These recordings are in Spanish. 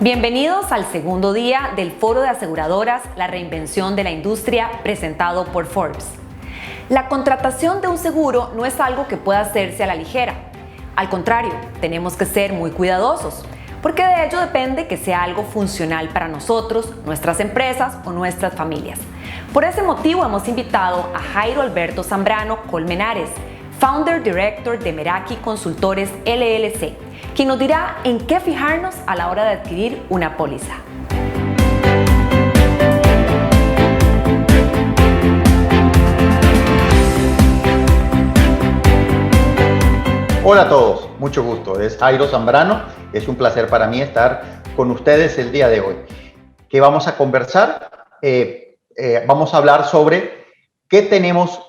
Bienvenidos al segundo día del Foro de Aseguradoras, la reinvención de la industria, presentado por Forbes. La contratación de un seguro no es algo que pueda hacerse a la ligera. Al contrario, tenemos que ser muy cuidadosos, porque de ello depende que sea algo funcional para nosotros, nuestras empresas o nuestras familias. Por ese motivo hemos invitado a Jairo Alberto Zambrano Colmenares, Founder Director de Meraki Consultores LLC, quien nos dirá en qué fijarnos a la hora de adquirir una póliza. Hola a todos, mucho gusto. Es Jairo Zambrano. Es un placer para mí estar con ustedes el día de hoy. ¿Qué vamos a conversar? Vamos a hablar sobre qué tenemos,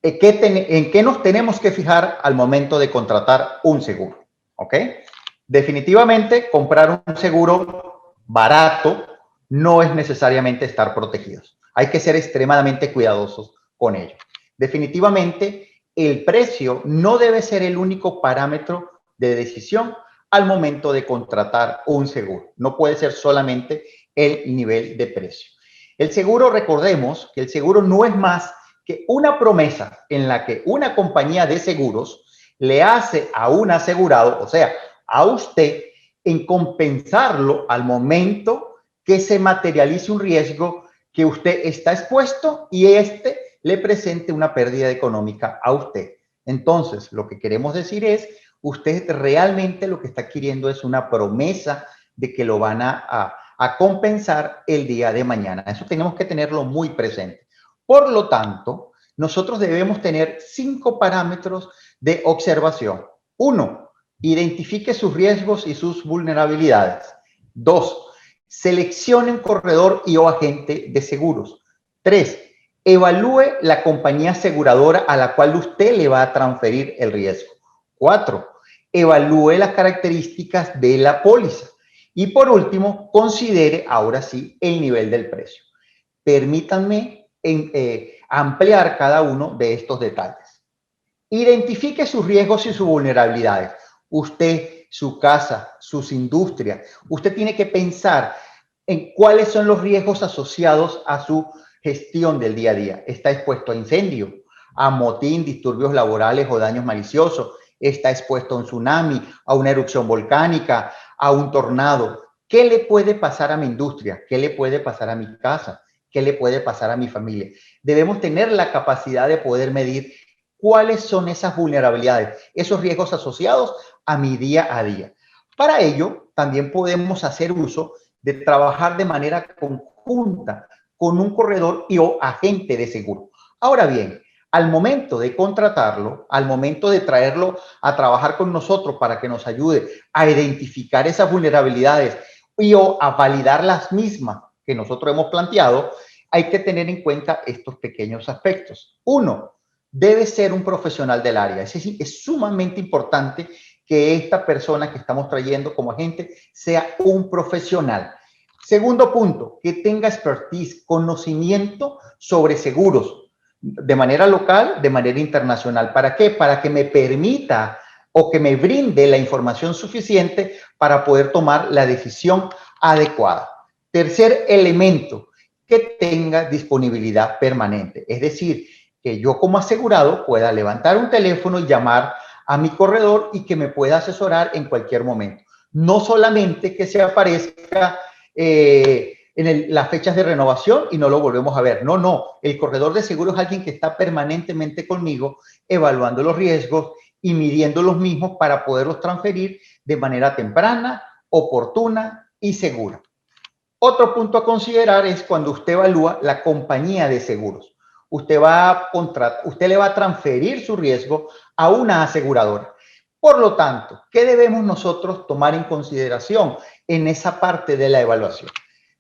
en qué nos tenemos que fijar al momento de contratar un seguro. ¿Ok? Definitivamente, comprar un seguro barato no es necesariamente estar protegidos. Hay que ser extremadamente cuidadosos con ello. Definitivamente, el precio no debe ser el único parámetro de decisión al momento de contratar un seguro. No puede ser solamente el nivel de precio. El seguro, recordemos que el seguro no es más que una promesa en la que una compañía de seguros le hace a un asegurado, o sea, a usted, en compensarlo al momento que se materialice un riesgo que usted está expuesto y le presente una pérdida económica a usted. Entonces, lo que queremos decir es, usted realmente lo que está adquiriendo es una promesa de que lo van a compensar el día de mañana. Eso tenemos que tenerlo muy presente. Por lo tanto, nosotros debemos tener 5 parámetros de observación. 1, identifique sus riesgos y sus vulnerabilidades. 2, seleccione un corredor y o agente de seguros. 3, evalúe la compañía aseguradora a la cual usted le va a transferir el riesgo. 4, evalúe las características de la póliza. Y por último, considere ahora sí el nivel del precio. Permítanme ampliar cada uno de estos detalles. Identifique sus riesgos y sus vulnerabilidades. Usted, su casa, sus industrias, usted tiene que pensar en cuáles son los riesgos asociados a su gestión del día a día. ¿Está expuesto a incendio, a motín, disturbios laborales o daños maliciosos? ¿Está expuesto a un tsunami, a una erupción volcánica, a un tornado? ¿Qué le puede pasar a mi industria? ¿Qué le puede pasar a mi casa? ¿Qué le puede pasar a mi familia? Debemos tener la capacidad de poder medir cuáles son esas vulnerabilidades, esos riesgos asociados a mi día a día. Para ello, también podemos hacer uso de trabajar de manera conjunta con un corredor y o agente de seguro. Ahora bien, al momento de contratarlo, al momento de traerlo a trabajar con nosotros para que nos ayude a identificar esas vulnerabilidades y o a validar las mismas que nosotros hemos planteado, hay que tener en cuenta estos pequeños aspectos. 1, debe ser un profesional del área. Es decir, es sumamente importante que esta persona que estamos trayendo como agente sea un profesional. Segundo punto, que tenga expertise, conocimiento sobre seguros, de manera local, de manera internacional. ¿Para qué? Para que me permita o que me brinde la información suficiente para poder tomar la decisión adecuada. Tercer elemento, que tenga disponibilidad permanente. Es decir, que yo como asegurado pueda levantar un teléfono y llamar a mi corredor y que me pueda asesorar en cualquier momento. No solamente que se aparezca en las fechas de renovación y no lo volvemos a ver. No, no. El corredor de seguro es alguien que está permanentemente conmigo evaluando los riesgos y midiendo los mismos para poderlos transferir de manera temprana, oportuna y segura. Otro punto a considerar es cuando usted evalúa la compañía de seguros. Usted le va a transferir su riesgo a una aseguradora. Por lo tanto, ¿qué debemos nosotros tomar en consideración en esa parte de la evaluación?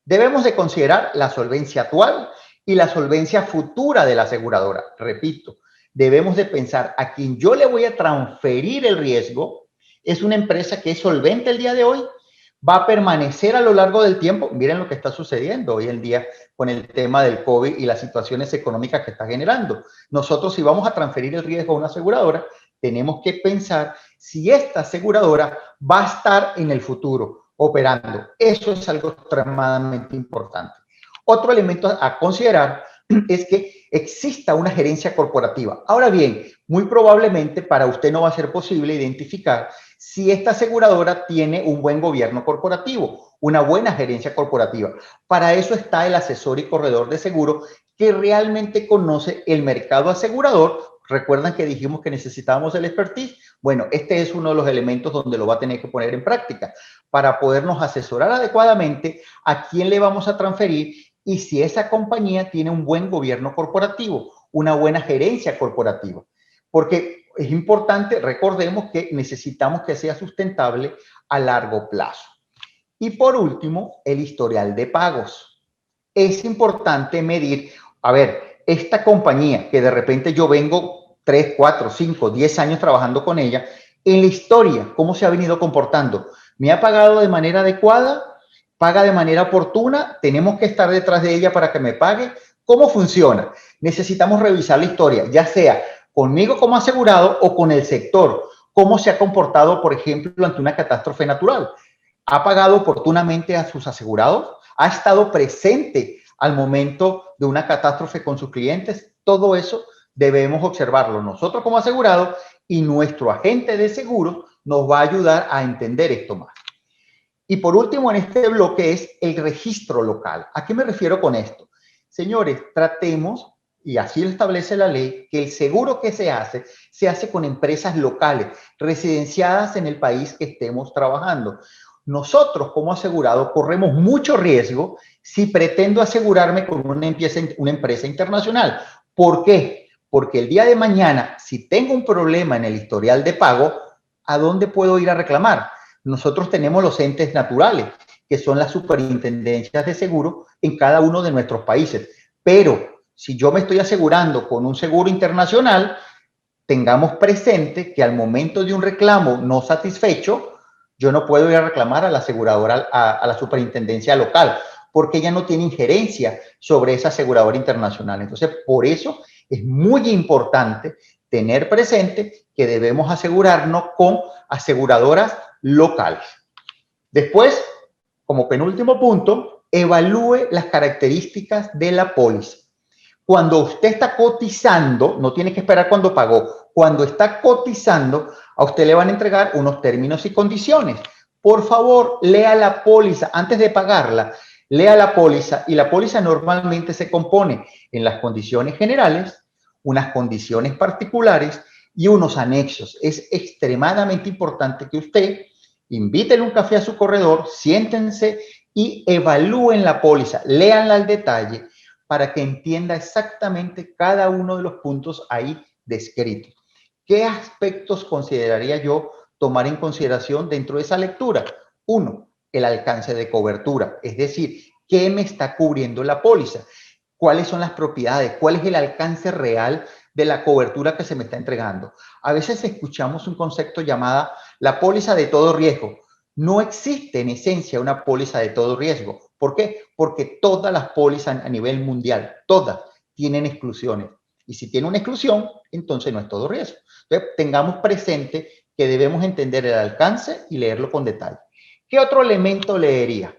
Debemos de considerar la solvencia actual y la solvencia futura de la aseguradora. Repito, debemos de pensar a quien yo le voy a transferir el riesgo, ¿es una empresa que es solvente el día de hoy? ¿Va a permanecer a lo largo del tiempo? Miren lo que está sucediendo hoy en día con el tema del COVID y las situaciones económicas que está generando. Nosotros, si vamos a transferir el riesgo a una aseguradora, tenemos que pensar si esta aseguradora va a estar en el futuro, operando. Eso es algo extremadamente importante. Otro elemento a considerar es que exista una gerencia corporativa. Ahora bien, muy probablemente para usted no va a ser posible identificar si esta aseguradora tiene un buen gobierno corporativo, una buena gerencia corporativa. Para eso está el asesor y corredor de seguro que realmente conoce el mercado asegurador. ¿Recuerdan que dijimos que necesitábamos el expertise? Bueno, este es uno de los elementos donde lo va a tener que poner en práctica para podernos asesorar adecuadamente a quién le vamos a transferir y si esa compañía tiene un buen gobierno corporativo, una buena gerencia corporativa. Porque es importante, recordemos que necesitamos que sea sustentable a largo plazo. Y por último, el historial de pagos. Es importante medir, a ver, esta compañía que de repente yo vengo 3, 4, 5, 10 años trabajando con ella, en la historia, ¿cómo se ha venido comportando? ¿Me ha pagado de manera adecuada? ¿Paga de manera oportuna? ¿Tenemos que estar detrás de ella para que me pague? ¿Cómo funciona? Necesitamos revisar la historia, ya sea conmigo como asegurado o con el sector. ¿Cómo se ha comportado, por ejemplo, ante una catástrofe natural? ¿Ha pagado oportunamente a sus asegurados? ¿Ha estado presente al momento de una catástrofe con sus clientes? Todo eso debemos observarlo nosotros como asegurados y nuestro agente de seguros nos va a ayudar a entender esto más. Y por último, en este bloque es el registro local. ¿A qué me refiero con esto? Señores, tratemos, y así lo establece la ley, que el seguro que se hace con empresas locales, residenciadas en el país que estemos trabajando. Nosotros, como asegurado, corremos mucho riesgo si pretendo asegurarme con una empresa internacional. ¿Por qué? Porque el día de mañana, si tengo un problema en el historial de pago, ¿a dónde puedo ir a reclamar? Nosotros tenemos los entes naturales, que son las superintendencias de seguro en cada uno de nuestros países. Pero si yo me estoy asegurando con un seguro internacional, tengamos presente que al momento de un reclamo no satisfecho, yo no puedo ir a reclamar a la aseguradora, a la superintendencia local, porque ella no tiene injerencia sobre esa aseguradora internacional. Entonces, por eso es muy importante tener presente que debemos asegurarnos con aseguradoras locales. Después, como penúltimo punto, evalúe las características de la póliza. Cuando usted está cotizando, no tiene que esperar cuando pagó, cuando está cotizando, a usted le van a entregar unos términos y condiciones. Por favor, lea la póliza antes de pagarla. Lea la póliza y la póliza normalmente se compone en las condiciones generales, unas condiciones particulares y unos anexos. Es extremadamente importante que usted invítele un café a su corredor, siéntense y evalúen la póliza, léanla al detalle para que entienda exactamente cada uno de los puntos ahí descritos. ¿Qué aspectos consideraría yo tomar en consideración dentro de esa lectura? Uno, el alcance de cobertura, es decir, ¿qué me está cubriendo la póliza? ¿Cuáles son las propiedades? ¿Cuál es el alcance real de la cobertura que se me está entregando? A veces escuchamos un concepto llamado la póliza de todo riesgo. No existe en esencia una póliza de todo riesgo. ¿Por qué? Porque todas las pólizas a nivel mundial, todas tienen exclusiones. Y si tiene una exclusión, entonces no es todo riesgo. Entonces, tengamos presente que debemos entender el alcance y leerlo con detalle. ¿Qué otro elemento leería?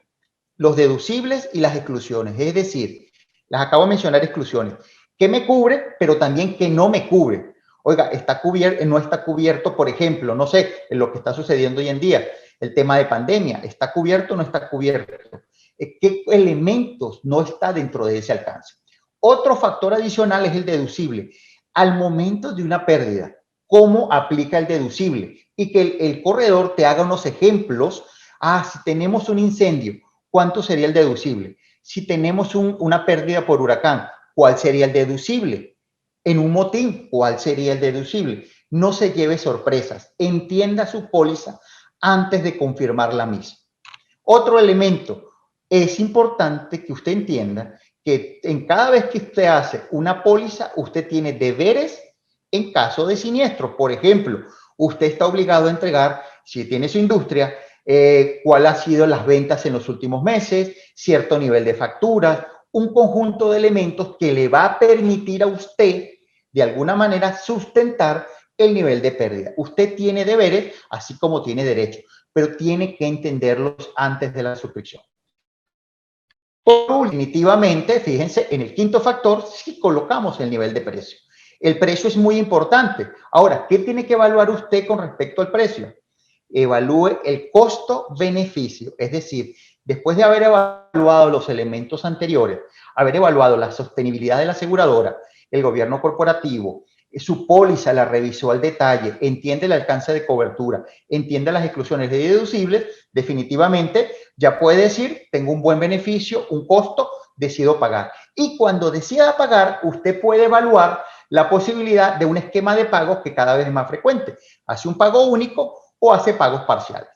Los deducibles y las exclusiones. Es decir, las acabo de mencionar exclusiones. ¿Qué me cubre, pero también qué no me cubre? Oiga, está cubierto, no está cubierto, por ejemplo, no sé, en lo que está sucediendo hoy en día, el tema de pandemia, ¿está cubierto o no está cubierto? ¿Qué elementos no está dentro de ese alcance? Otro factor adicional es el deducible. Al momento de una pérdida, ¿cómo aplica el deducible? Y que el corredor te haga unos ejemplos. Si tenemos un incendio, ¿cuánto sería el deducible? Si tenemos una pérdida por huracán, ¿cuál sería el deducible? En un motín, ¿cuál sería el deducible? No se lleve sorpresas. Entienda su póliza antes de confirmar la misma. Otro elemento, es importante que usted entienda que en cada vez que usted hace una póliza, usted tiene deberes en caso de siniestro. Por ejemplo, usted está obligado a entregar, si tiene su industria, cuál ha sido las ventas en los últimos meses, cierto nivel de facturas, un conjunto de elementos que le va a permitir a usted, de alguna manera, sustentar el nivel de pérdida. Usted tiene deberes, así como tiene derechos. pero tiene que entenderlos antes de la suscripción. Definitivamente, fíjense, en el quinto factor sí colocamos el nivel de precio. El precio es muy importante. Ahora, ¿qué tiene que evaluar usted con respecto al precio? Evalúe el costo-beneficio, es decir, después de haber evaluado los elementos anteriores, haber evaluado la sostenibilidad de la aseguradora, el gobierno corporativo, su póliza la revisó al detalle, entiende el alcance de cobertura, entiende las exclusiones de deducibles, definitivamente ya puede decir, tengo un buen beneficio, un costo, decido pagar. Y cuando decida pagar, usted puede evaluar la posibilidad de un esquema de pagos que cada vez es más frecuente. Hace un pago único o hace pagos parciales.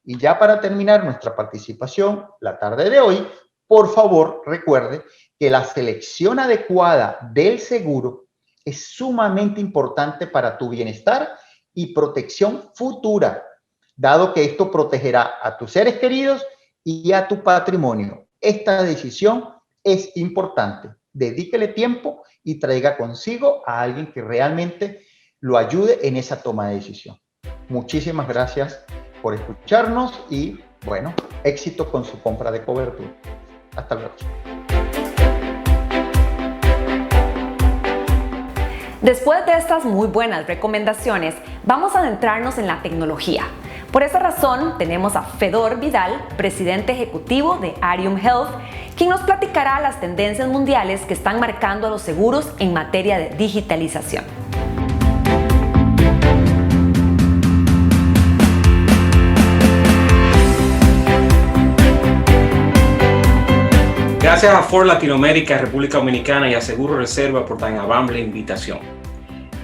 Y ya para terminar nuestra participación la tarde de hoy, por favor recuerde que la selección adecuada del seguro es sumamente importante para tu bienestar y protección futura, dado que esto protegerá a tus seres queridos y a tu patrimonio. Esta decisión es importante. Dedíquele tiempo y traiga consigo a alguien que realmente lo ayude en esa toma de decisión. Muchísimas gracias por escucharnos y, bueno, éxito con su compra de cobertura. Hasta luego. Después de estas muy buenas recomendaciones, vamos a adentrarnos en la tecnología. Por esa razón, tenemos a Fedor Vidal, presidente ejecutivo de Arium Health, quien nos platicará las tendencias mundiales que están marcando a los seguros en materia de digitalización. Gracias a Ford Latinoamérica, República Dominicana y a Seguro Reserva por tan amable invitación.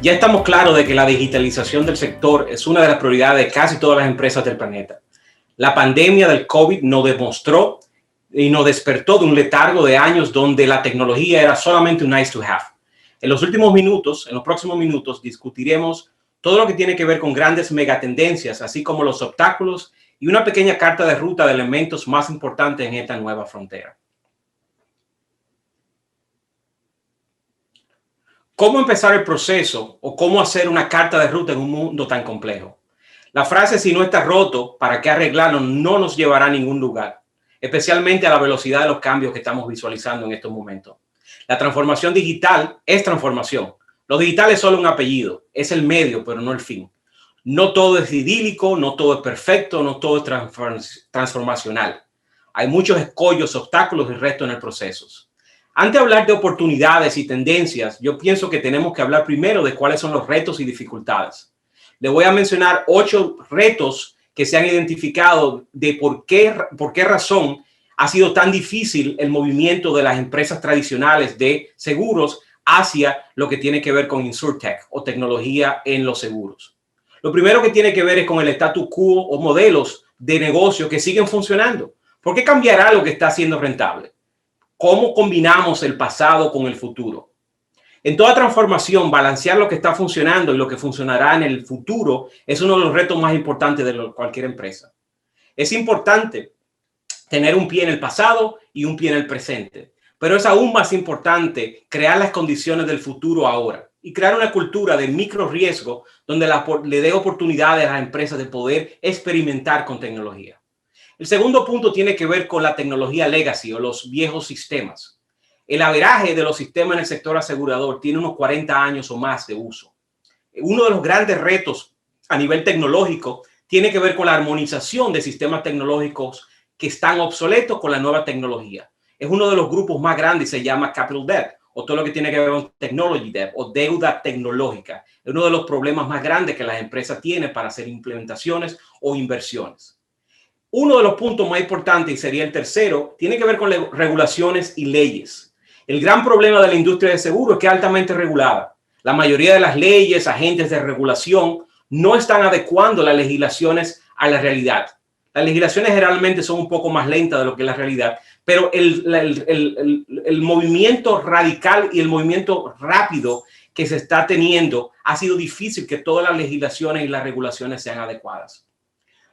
Ya estamos claros de que la digitalización del sector es una de las prioridades de casi todas las empresas del planeta. La pandemia del COVID nos demostró y nos despertó de un letargo de años donde la tecnología era solamente un nice to have. En los próximos minutos, discutiremos todo lo que tiene que ver con grandes megatendencias, así como los obstáculos y una pequeña carta de ruta de elementos más importantes en esta nueva frontera. ¿Cómo empezar el proceso o cómo hacer una carta de ruta en un mundo tan complejo? La frase "si no está roto, ¿para qué arreglarlo?" no nos llevará a ningún lugar, especialmente a la velocidad de los cambios que estamos visualizando en estos momentos. La transformación digital es transformación. Lo digital es solo un apellido, es el medio, pero no el fin. No todo es idílico, no todo es perfecto, no todo es transformacional. Hay muchos escollos, obstáculos y retos en el proceso. Antes de hablar de oportunidades y tendencias, yo pienso que tenemos que hablar primero de cuáles son los retos y dificultades. Le voy a mencionar 8 retos que se han identificado de por qué razón ha sido tan difícil el movimiento de las empresas tradicionales de seguros hacia lo que tiene que ver con InsurTech o tecnología en los seguros. Lo primero que tiene que ver es con el status quo o modelos de negocio que siguen funcionando. ¿Por qué cambiar algo que está siendo rentable? ¿Cómo combinamos el pasado con el futuro? En toda transformación, balancear lo que está funcionando y lo que funcionará en el futuro es uno de los retos más importantes de cualquier empresa. Es importante tener un pie en el pasado y un pie en el presente, pero es aún más importante crear las condiciones del futuro ahora y crear una cultura de micro riesgo donde le dé oportunidades a las empresas de poder experimentar con tecnología. El segundo punto tiene que ver con la tecnología legacy o los viejos sistemas. El averaje de los sistemas en el sector asegurador tiene unos 40 años o más de uso. Uno de los grandes retos a nivel tecnológico tiene que ver con la armonización de sistemas tecnológicos que están obsoletos con la nueva tecnología. Es uno de los grupos más grandes, se llama capital debt, o todo lo que tiene que ver con technology debt o deuda tecnológica. Es uno de los problemas más grandes que las empresas tienen para hacer implementaciones o inversiones. Uno de los puntos más importantes, y sería el tercero, tiene que ver con regulaciones y leyes. El gran problema de la industria de seguros es que es altamente regulada. La mayoría de las leyes, agentes de regulación, no están adecuando las legislaciones a la realidad. Las legislaciones generalmente son un poco más lentas de lo que es la realidad, pero el movimiento radical y el movimiento rápido que se está teniendo ha sido difícil que todas las legislaciones y las regulaciones sean adecuadas.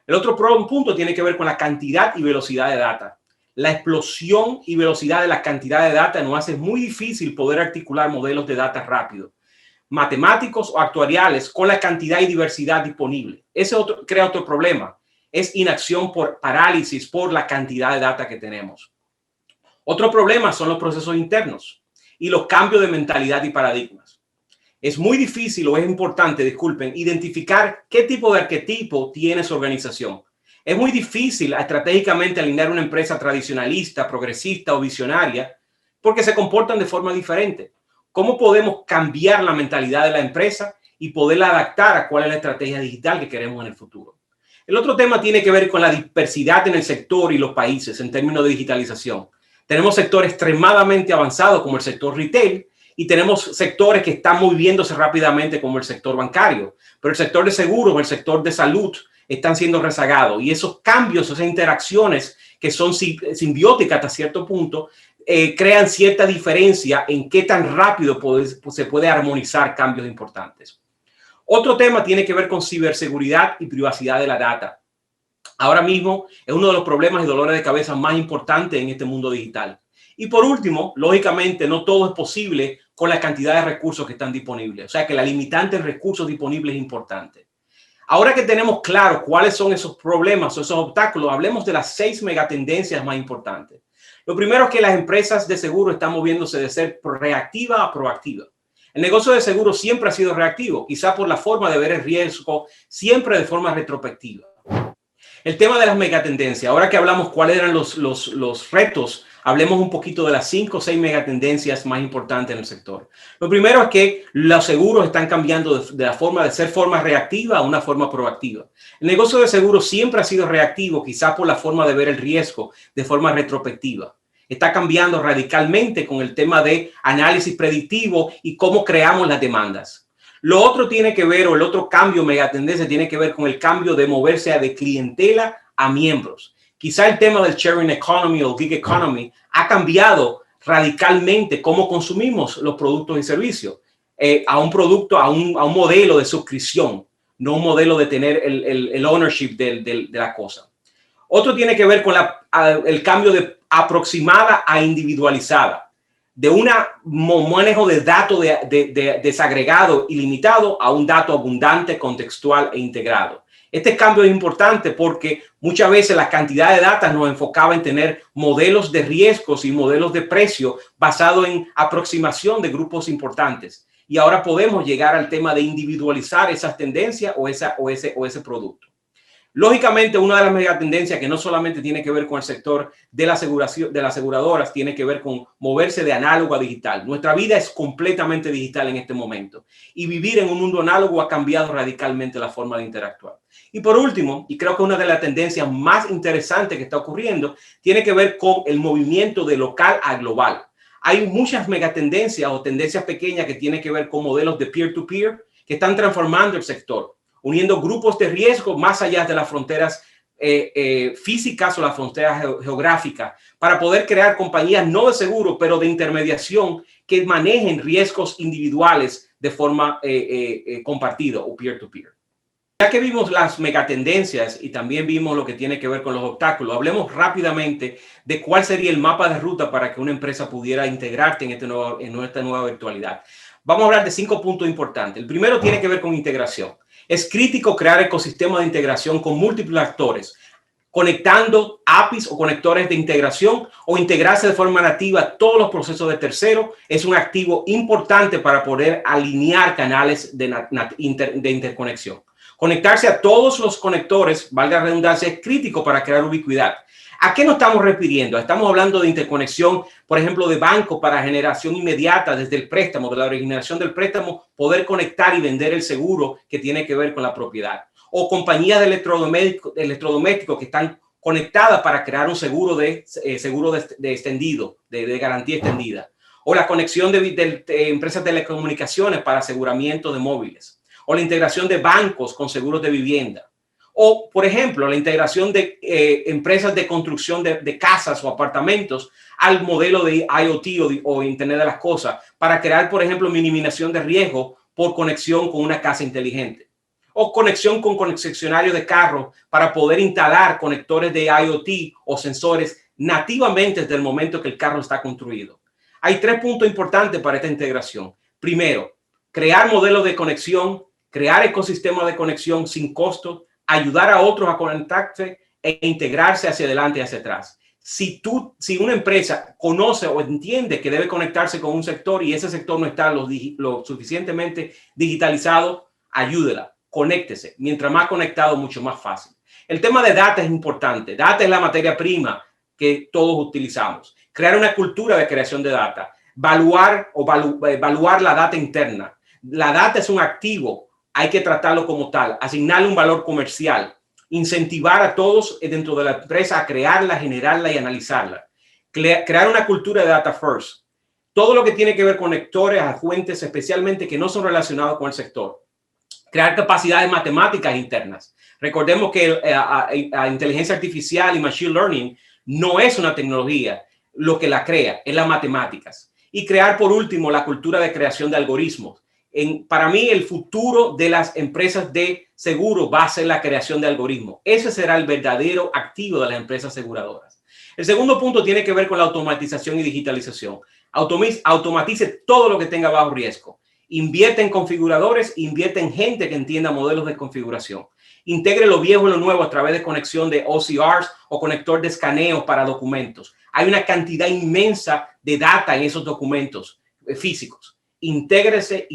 El otro punto tiene que ver con la cantidad y velocidad de data. La explosión y velocidad de la cantidad de data nos hace muy difícil poder articular modelos de data rápido, matemáticos o actuariales con la cantidad y diversidad disponible. Ese crea otro problema. es inacción por parálisis por la cantidad de data que tenemos. Otro problema son los procesos internos y los cambios de mentalidad y paradigmas. Es muy difícil o es importante, disculpen, identificar qué tipo de arquetipo tiene su organización. Es muy difícil estratégicamente alinear una empresa tradicionalista, progresista o visionaria porque se comportan de forma diferente. ¿Cómo podemos cambiar la mentalidad de la empresa y poderla adaptar a cuál es la estrategia digital que queremos en el futuro? El otro tema tiene que ver con la dispersidad en el sector y los países en términos de digitalización. Tenemos sectores extremadamente avanzados como el sector retail y tenemos sectores que están moviéndose rápidamente como el sector bancario, pero el sector de seguros o el sector de salud están siendo rezagados y esos cambios, esas interacciones que son simbióticas hasta cierto punto, crean cierta diferencia en qué tan rápido se puede armonizar cambios importantes. Otro tema tiene que ver con ciberseguridad y privacidad de la data. Ahora mismo es uno de los problemas y dolores de cabeza más importantes en este mundo digital. Y por último, lógicamente, no todo es posible con la cantidad de recursos que están disponibles. O sea que la limitante de recursos disponibles es importante. Ahora que tenemos claro cuáles son esos problemas o esos obstáculos, hablemos de las 6 megatendencias más importantes. Lo primero es que las empresas de seguro están moviéndose de ser reactiva a proactiva. El negocio de seguro siempre ha sido reactivo, quizá por la forma de ver el riesgo, siempre de forma retrospectiva. El tema de las megatendencias, ahora que hablamos cuáles eran los retos, hablemos un poquito de las 5 o 6 megatendencias más importantes en el sector. Lo primero es que los seguros están cambiando de la forma de ser forma reactiva a una forma proactiva. El negocio de seguros siempre ha sido reactivo, quizá por la forma de ver el riesgo de forma retrospectiva. Está cambiando radicalmente con el tema de análisis predictivo y cómo creamos las demandas. Lo otro tiene que ver, o el otro cambio megatendencia tiene que ver con el cambio de moverse de clientela a miembros. Quizá el tema del sharing economy o gig economy ha cambiado radicalmente cómo consumimos los productos y servicios a un producto, a un modelo de suscripción, no un modelo de tener el ownership de la cosa. Otro tiene que ver con el cambio de aproximada a individualizada, de un manejo de datos desagregado y limitado a un dato abundante, contextual e integrado. Este cambio es importante porque muchas veces la cantidad de datos nos enfocaba en tener modelos de riesgos y modelos de precio basados en aproximación de grupos importantes. Y ahora podemos llegar al tema de individualizar esas tendencias o ese producto. Lógicamente, una de las megatendencias que no solamente tiene que ver con el sector de la aseguración, de las aseguradoras, tiene que ver con moverse de análogo a digital. Nuestra vida es completamente digital en este momento y vivir en un mundo análogo ha cambiado radicalmente la forma de interactuar. Y por último, y creo que una de las tendencias más interesantes que está ocurriendo, tiene que ver con el movimiento de local a global. Hay muchas megatendencias o tendencias pequeñas que tienen que ver con modelos de peer-to-peer que están transformando el sector, uniendo grupos de riesgo más allá de las fronteras físicas o las fronteras geográficas para poder crear compañías no de seguro, pero de intermediación que manejen riesgos individuales de forma compartida o peer-to-peer. Ya que vimos las megatendencias y también vimos lo que tiene que ver con los obstáculos, hablemos rápidamente de cuál sería el mapa de ruta para que una empresa pudiera integrarte en esta nueva virtualidad. Vamos a hablar de 5 puntos importantes. El primero tiene que ver con integración. Es crítico crear ecosistemas de integración con múltiples actores, conectando APIs o conectores de integración o integrarse de forma nativa a todos los procesos de tercero. Es un activo importante para poder alinear canales de interconexión. Conectarse a todos los conectores, valga la redundancia, es crítico para crear ubicuidad. ¿A qué nos estamos refiriendo? Estamos hablando de interconexión, por ejemplo, de banco para generación inmediata desde el préstamo, de la originación del préstamo, poder conectar y vender el seguro que tiene que ver con la propiedad. O compañías de electrodomésticos que están conectadas para crear un seguro de extendido, de garantía extendida. O la conexión de empresas de telecomunicaciones para aseguramiento de móviles. O la integración de bancos con seguros de vivienda. O, por ejemplo, la integración de empresas de construcción de casas o apartamentos al modelo de IoT o Internet de las Cosas para crear, por ejemplo, minimización de riesgo por conexión con una casa inteligente. O conexión con concesionarios de carros para poder instalar conectores de IoT o sensores nativamente desde el momento que el carro está construido. Hay 3 puntos importantes para esta integración. Primero, crear modelos de conexión, crear ecosistemas de conexión sin costo, ayudar a otros a conectarse e integrarse hacia adelante y hacia atrás. Si una empresa conoce o entiende que debe conectarse con un sector y ese sector no está lo suficientemente digitalizado, ayúdela, conéctese. Mientras más conectado, mucho más fácil. El tema de data es importante. Data es la materia prima que todos utilizamos. Crear una cultura de creación de data. Evaluar la data interna. La data es un activo. Hay que tratarlo como tal. Asignarle un valor comercial. Incentivar a todos dentro de la empresa a crearla, generarla y analizarla. Crear una cultura de data first. Todo lo que tiene que ver con conectores a fuentes, especialmente que no son relacionados con el sector. Crear capacidades matemáticas internas. Recordemos que la inteligencia artificial y machine learning no es una tecnología. Lo que la crea es las matemáticas. Y crear, por último, la cultura de creación de algoritmos. Para mí, el futuro de las empresas de seguro va a ser la creación de algoritmos. Ese será el verdadero activo de las empresas aseguradoras. El segundo punto tiene que ver con la automatización y digitalización. Automatice todo lo que tenga bajo riesgo. Invierte en configuradores, invierte en gente que entienda modelos de configuración. Integre lo viejo en lo nuevo a través de conexión de OCRs o conector de escaneo para documentos. Hay una cantidad inmensa de data en esos documentos físicos. Intégrese.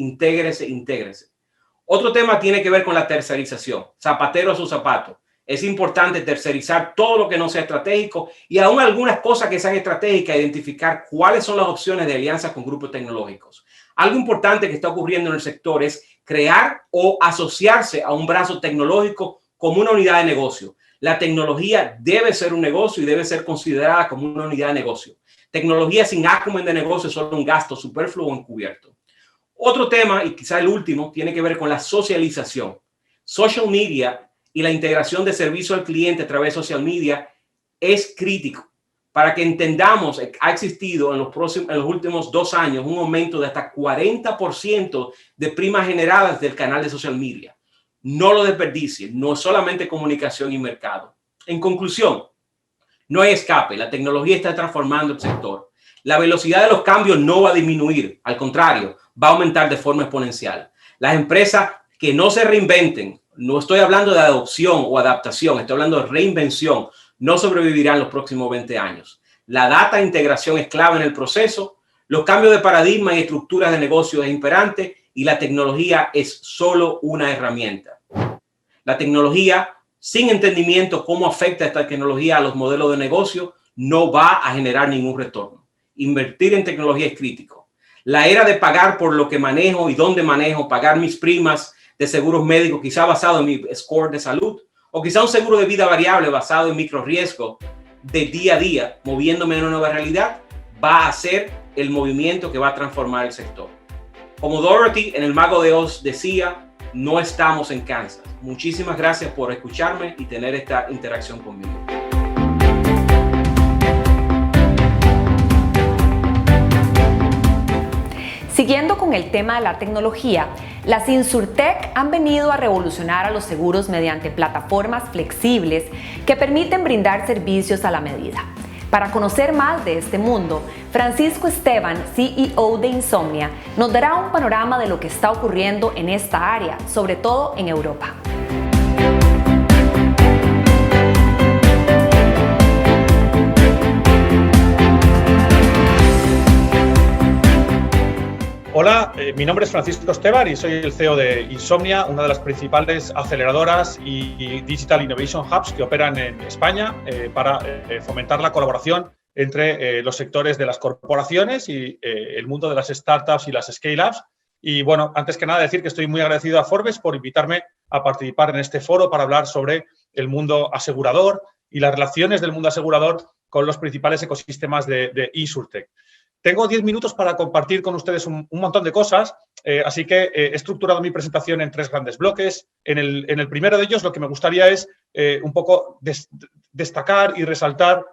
Otro tema tiene que ver con la tercerización. Zapatero a su zapato. Es importante tercerizar todo lo que no sea estratégico y aún algunas cosas que sean estratégicas, identificar cuáles son las opciones de alianza con grupos tecnológicos. Algo importante que está ocurriendo en el sector es crear o asociarse a un brazo tecnológico como una unidad de negocio. La tecnología debe ser un negocio y debe ser considerada como una unidad de negocio. Tecnología sin acumen de negocio es solo un gasto superfluo o encubierto. Otro tema, y quizá el último, tiene que ver con la socialización. Social media y la integración de servicio al cliente a través de social media es crítico para que entendamos que ha existido en los últimos 2 años un aumento de hasta 40% de primas generadas del canal de social media. No lo desperdicien, no es solamente comunicación y mercado. En conclusión, no hay escape, la tecnología está transformando el sector. La velocidad de los cambios no va a disminuir, al contrario, va a aumentar de forma exponencial. Las empresas que no se reinventen, no estoy hablando de adopción o adaptación, estoy hablando de reinvención, no sobrevivirán los próximos 20 años. La data integración es clave en el proceso, los cambios de paradigma y estructuras de negocio es imperante y la tecnología es solo una herramienta. La tecnología, sin entendimiento cómo afecta esta tecnología a los modelos de negocio, no va a generar ningún retorno. Invertir en tecnología es crítico. La era de pagar por lo que manejo y dónde manejo, pagar mis primas de seguros médicos, quizá basado en mi score de salud, o quizá un seguro de vida variable basado en microriesgo de día a día, moviéndome en una nueva realidad, va a ser el movimiento que va a transformar el sector. Como Dorothy en El Mago de Oz decía, no estamos en Kansas. Muchísimas gracias por escucharme y tener esta interacción conmigo. Siguiendo con el tema de la tecnología, las Insurtech han venido a revolucionar a los seguros mediante plataformas flexibles que permiten brindar servicios a la medida. Para conocer más de este mundo, Francisco Esteban, CEO de Insomnia, nos dará un panorama de lo que está ocurriendo en esta área, sobre todo en Europa. Hola, mi nombre es Francisco Esteban y soy el CEO de Insomnia, una de las principales aceleradoras y Digital Innovation Hubs que operan en España para fomentar la colaboración entre los sectores de las corporaciones y el mundo de las startups y las scale-ups. Y bueno, antes que nada decir que estoy muy agradecido a Forbes por invitarme a participar en este foro para hablar sobre el mundo asegurador y las relaciones del mundo asegurador con los principales ecosistemas de Insurtech. Tengo 10 minutos para compartir con ustedes un montón de cosas, así que he estructurado mi presentación en 3 grandes bloques. En el primero de ellos lo que me gustaría es un poco destacar y resaltar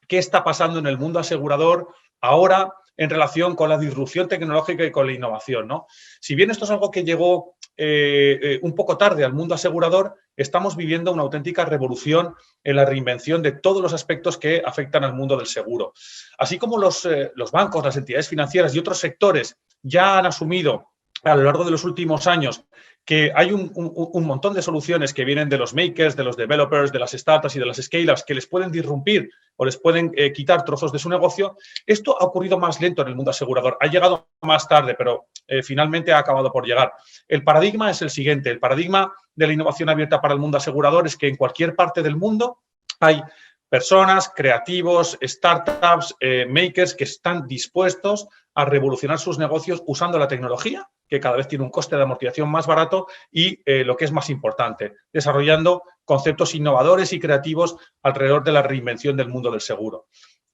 qué está pasando en el mundo asegurador ahora en relación con la disrupción tecnológica y con la innovación, ¿no? Si bien esto es algo que llegó un poco tarde al mundo asegurador, estamos viviendo una auténtica revolución en la reinvención de todos los aspectos que afectan al mundo del seguro. Así como los bancos, las entidades financieras y otros sectores ya han asumido a lo largo de los últimos años que hay un montón de soluciones que vienen de los makers, de los developers, de las startups y de las scale-ups que les pueden disrumpir o les pueden quitar trozos de su negocio. Esto ha ocurrido más lento en el mundo asegurador. Ha llegado más tarde, pero finalmente ha acabado por llegar. El paradigma es el siguiente. El paradigma de la innovación abierta para el mundo asegurador es que en cualquier parte del mundo hay personas, creativos, startups, makers que están dispuestos a revolucionar sus negocios usando la tecnología, que cada vez tiene un coste de amortización más barato y, lo que es más importante, desarrollando conceptos innovadores y creativos alrededor de la reinvención del mundo del seguro.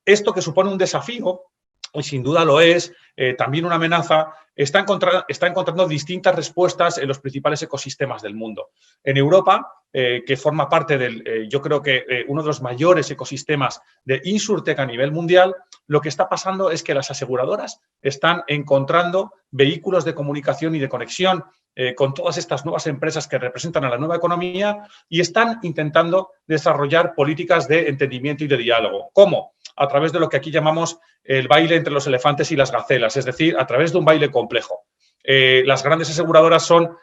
Esto, que supone un desafío, y sin duda lo es, también una amenaza, está encontrando distintas respuestas en los principales ecosistemas del mundo. En Europa, que forma parte del, yo creo que uno de los mayores ecosistemas de InsurTech a nivel mundial, lo que está pasando es que las aseguradoras están encontrando vehículos de comunicación y de conexión con todas estas nuevas empresas que representan a la nueva economía y están intentando desarrollar políticas de entendimiento y de diálogo. ¿Cómo? A través de lo que aquí llamamos el baile entre los elefantes y las gacelas, es decir, a través de un baile complejo. Las grandes aseguradoras son,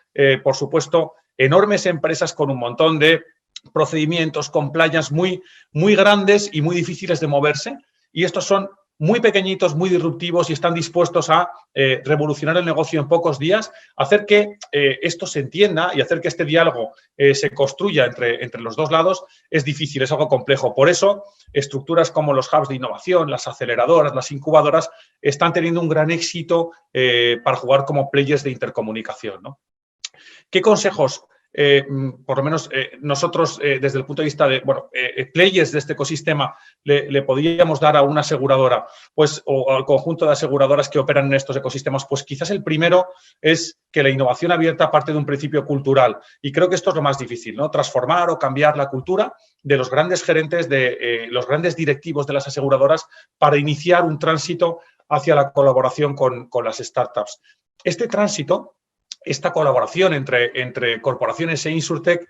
por supuesto, enormes empresas con un montón de procedimientos, compliance muy grandes y muy difíciles de moverse, y estos son muy pequeñitos, muy disruptivos y están dispuestos a revolucionar el negocio en pocos días, hacer que esto se entienda y hacer que este diálogo se construya entre los dos lados es difícil, es algo complejo. Por eso, estructuras como los hubs de innovación, las aceleradoras, las incubadoras, están teniendo un gran éxito para jugar como players de intercomunicación, ¿no? ¿Qué consejos? Por lo menos nosotros, desde el punto de vista de players de este ecosistema, le podríamos dar a una aseguradora, pues, o al conjunto de aseguradoras que operan en estos ecosistemas. Pues quizás el primero es que la innovación abierta parte de un principio cultural. Y creo que esto es lo más difícil, ¿no? Transformar o cambiar la cultura de los grandes gerentes, de los grandes directivos de las aseguradoras para iniciar un tránsito hacia la colaboración con las startups. Este tránsito, esta colaboración entre corporaciones e InsurTech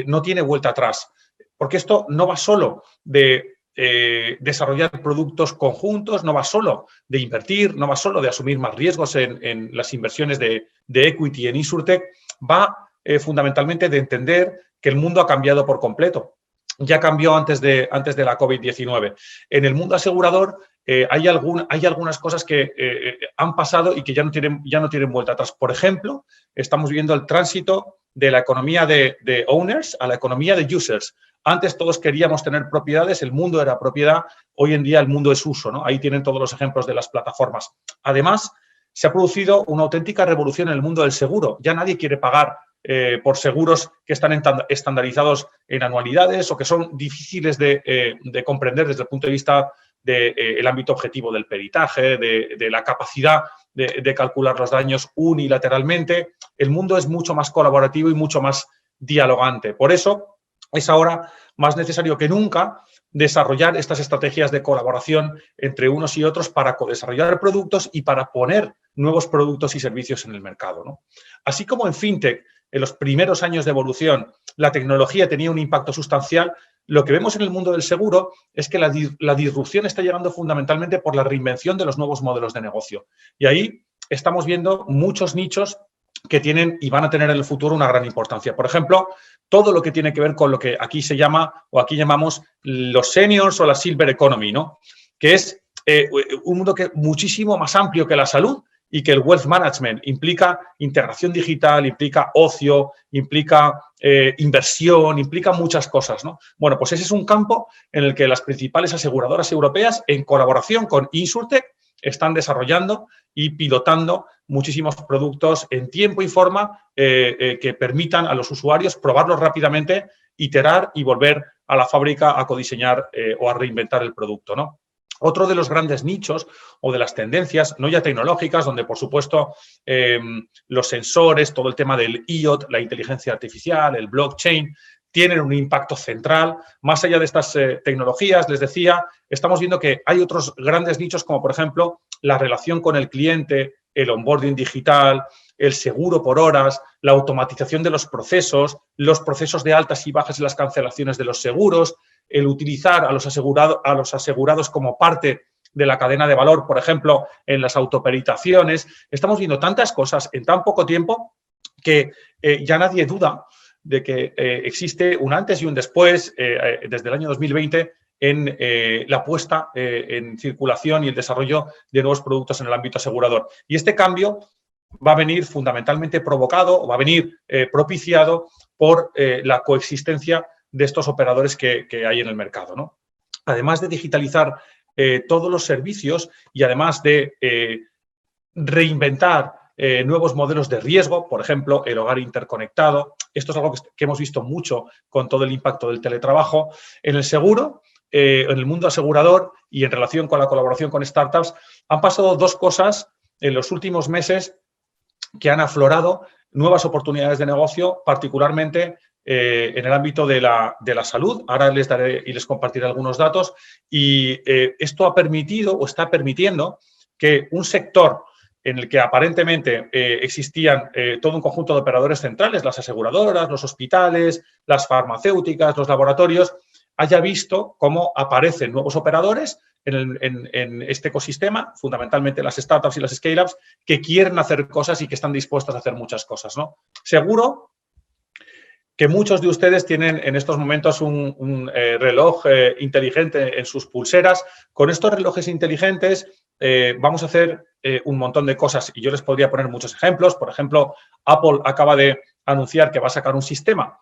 no tiene vuelta atrás, porque esto no va solo de desarrollar productos conjuntos, no va solo de invertir, no va solo de asumir más riesgos en las inversiones de equity en InsurTech, va fundamentalmente de entender que el mundo ha cambiado por completo. Ya cambió antes de la COVID-19. En el mundo asegurador hay algunas cosas que han pasado y que ya no tienen vuelta atrás. Por ejemplo, estamos viendo el tránsito de la economía de owners a la economía de users. Antes todos queríamos tener propiedades, el mundo era propiedad, hoy en día el mundo es uso, ¿no? Ahí tienen todos los ejemplos de las plataformas. Además, se ha producido una auténtica revolución en el mundo del seguro. Ya nadie quiere pagar por seguros que están estandarizados en anualidades o que son difíciles de comprender desde el punto de vista del ámbito objetivo del peritaje, de la capacidad de calcular los daños unilateralmente. El mundo es mucho más colaborativo y mucho más dialogante. Por eso es ahora más necesario que nunca desarrollar estas estrategias de colaboración entre unos y otros para co-desarrollar productos y para poner nuevos productos y servicios en el mercado, ¿no? Así como en FinTech, en los primeros años de evolución, la tecnología tenía un impacto sustancial, lo que vemos en el mundo del seguro es que la disrupción está llegando fundamentalmente por la reinvención de los nuevos modelos de negocio. Y ahí estamos viendo muchos nichos que tienen y van a tener en el futuro una gran importancia. Por ejemplo, todo lo que tiene que ver con lo que aquí se llama o aquí llamamos los seniors o la silver economy, ¿no? Que es un mundo que es muchísimo más amplio que la salud y que el wealth management implica integración digital, implica ocio, implica inversión, implica muchas cosas, ¿no? Bueno, pues ese es un campo en el que las principales aseguradoras europeas, en colaboración con InsurTech, están desarrollando y pilotando muchísimos productos en tiempo y forma que permitan a los usuarios probarlos rápidamente, iterar y volver a la fábrica a codiseñar o a reinventar el producto, ¿no? Otro de los grandes nichos o de las tendencias, no ya tecnológicas, donde por supuesto los sensores, todo el tema del IoT, la inteligencia artificial, el blockchain, tienen un impacto central. Más allá de estas tecnologías, les decía, estamos viendo que hay otros grandes nichos como, por ejemplo, la relación con el cliente, el onboarding digital, el seguro por horas, la automatización de los procesos de altas y bajas en las cancelaciones de los seguros, el utilizar a los asegurados como parte de la cadena de valor, por ejemplo, en las autoperitaciones. Estamos viendo tantas cosas en tan poco tiempo que ya nadie duda de que existe un antes y un después, desde el año 2020, en la puesta en circulación y el desarrollo de nuevos productos en el ámbito asegurador. Y este cambio va a venir fundamentalmente provocado o va a venir propiciado por la coexistencia de estos operadores que hay en el mercado, ¿no? Además de digitalizar todos los servicios y además de reinventar nuevos modelos de riesgo, por ejemplo, el hogar interconectado. Esto es algo que hemos visto mucho con todo el impacto del teletrabajo. En el seguro, en el mundo asegurador y en relación con la colaboración con startups, han pasado dos cosas en los últimos meses que han aflorado nuevas oportunidades de negocio, particularmente en el ámbito de la salud. Ahora les daré y les compartiré algunos datos. Y esto ha permitido o está permitiendo que un sector en el que aparentemente existían todo un conjunto de operadores centrales, las aseguradoras, los hospitales, las farmacéuticas, los laboratorios, haya visto cómo aparecen nuevos operadores en este ecosistema, fundamentalmente las startups y las scale-ups, que quieren hacer cosas y que están dispuestas a hacer muchas cosas, ¿no? Seguro que muchos de ustedes tienen en estos momentos un reloj inteligente en sus pulseras. Con estos relojes inteligentes vamos a hacer un montón de cosas y yo les podría poner muchos ejemplos. Por ejemplo, Apple acaba de anunciar que va a sacar un sistema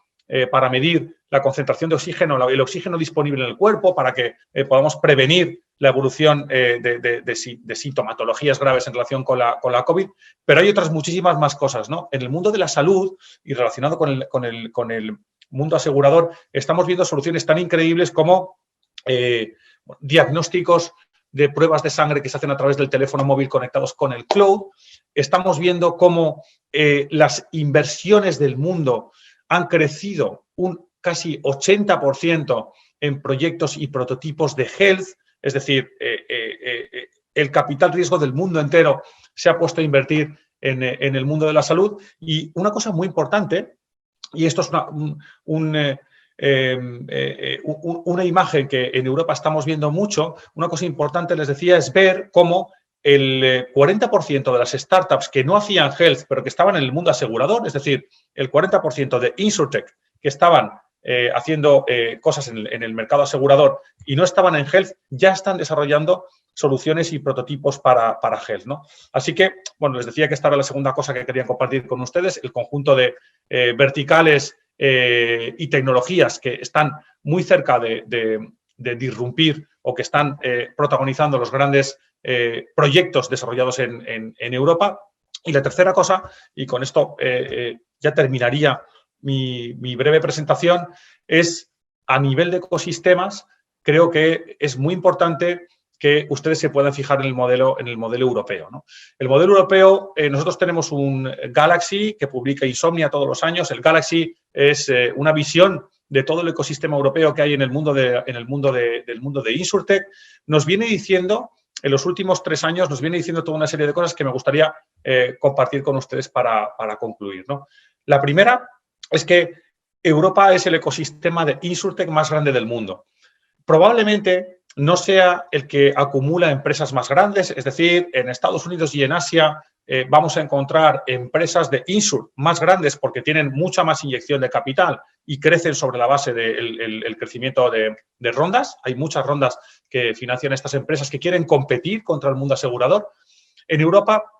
para medir la concentración de oxígeno, el oxígeno disponible en el cuerpo, para que podamos prevenir la evolución de sintomatologías graves en relación con la COVID. Pero hay otras muchísimas más cosas, ¿no? En el mundo de la salud y relacionado con el mundo asegurador, estamos viendo soluciones tan increíbles como diagnósticos de pruebas de sangre que se hacen a través del teléfono móvil conectados con el cloud. Estamos viendo cómo las inversiones del mundo han crecido un casi 80% en proyectos y prototipos de health, es decir, el capital riesgo del mundo entero se ha puesto a invertir en el mundo de la salud. Y una cosa muy importante, y esto es una imagen que en Europa estamos viendo mucho, una cosa importante, les decía, es ver cómo el 40% de las startups que no hacían health, pero que estaban en el mundo asegurador, es decir, el 40% de InsurTech que estaban haciendo cosas en el mercado asegurador y no estaban en health, ya están desarrollando soluciones y prototipos para health, ¿no? Así que, bueno, les decía que esta era la segunda cosa que quería compartir con ustedes, el conjunto de verticales y tecnologías que están muy cerca de disrumpir o que están protagonizando los grandes proyectos desarrollados en Europa. Y la tercera cosa, y con esto ya terminaría mi breve presentación, es a nivel de ecosistemas, creo que es muy importante que ustedes se puedan fijar en el modelo europeo, ¿no? El modelo europeo, nosotros tenemos un Galaxy que publica Insomnia todos los años. El Galaxy es una visión de todo el ecosistema europeo que hay en el mundo de InsurTech. Nos viene diciendo, en los últimos 3 años, nos viene diciendo toda una serie de cosas que me gustaría compartir con ustedes para concluir, ¿no? La primera es que Europa es el ecosistema de InsurTech más grande del mundo. Probablemente no sea el que acumula empresas más grandes, es decir, en Estados Unidos y en Asia vamos a encontrar empresas de insur más grandes porque tienen mucha más inyección de capital y crecen sobre la base del crecimiento de rondas. Hay muchas rondas que financian estas empresas que quieren competir contra el mundo asegurador. En Europa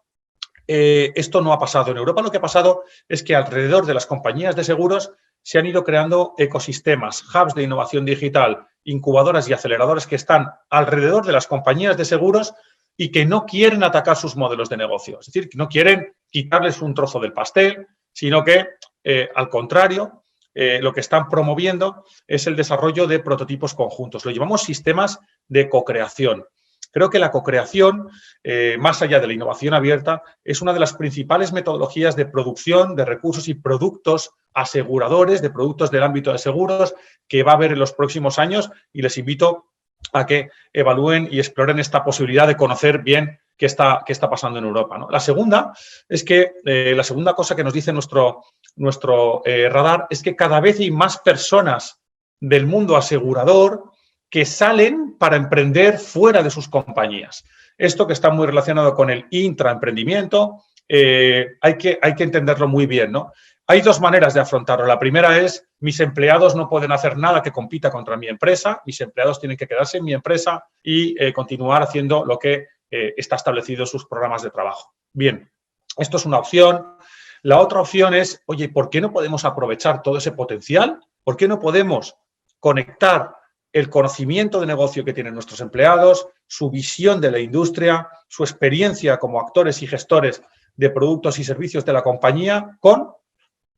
esto no ha pasado. En Europa lo que ha pasado es que alrededor de las compañías de seguros se han ido creando ecosistemas, hubs de innovación digital, incubadoras y aceleradores que están alrededor de las compañías de seguros y que no quieren atacar sus modelos de negocio. Es decir, que no quieren quitarles un trozo del pastel, sino que, al contrario, lo que están promoviendo es el desarrollo de prototipos conjuntos. Lo llamamos sistemas de cocreación. Creo que la cocreación, más allá de la innovación abierta, es una de las principales metodologías de producción de recursos y productos aseguradores, de productos del ámbito de seguros, que va a haber en los próximos años, y les invito a que evalúen y exploren esta posibilidad de conocer bien qué está pasando en Europa, ¿no? La segunda es que, la segunda cosa que nos dice nuestro radar es que cada vez hay más personas del mundo asegurador que salen para emprender fuera de sus compañías. Esto que está muy relacionado con el intraemprendimiento, hay que entenderlo muy bien, ¿no? Hay dos maneras de afrontarlo. La primera es, mis empleados no pueden hacer nada que compita contra mi empresa, mis empleados tienen que quedarse en mi empresa y continuar haciendo lo que está establecido en sus programas de trabajo. Bien, esto es una opción. La otra opción es, oye, ¿por qué no podemos aprovechar todo ese potencial? ¿Por qué no podemos conectar el conocimiento de negocio que tienen nuestros empleados, su visión de la industria, su experiencia como actores y gestores de productos y servicios de la compañía con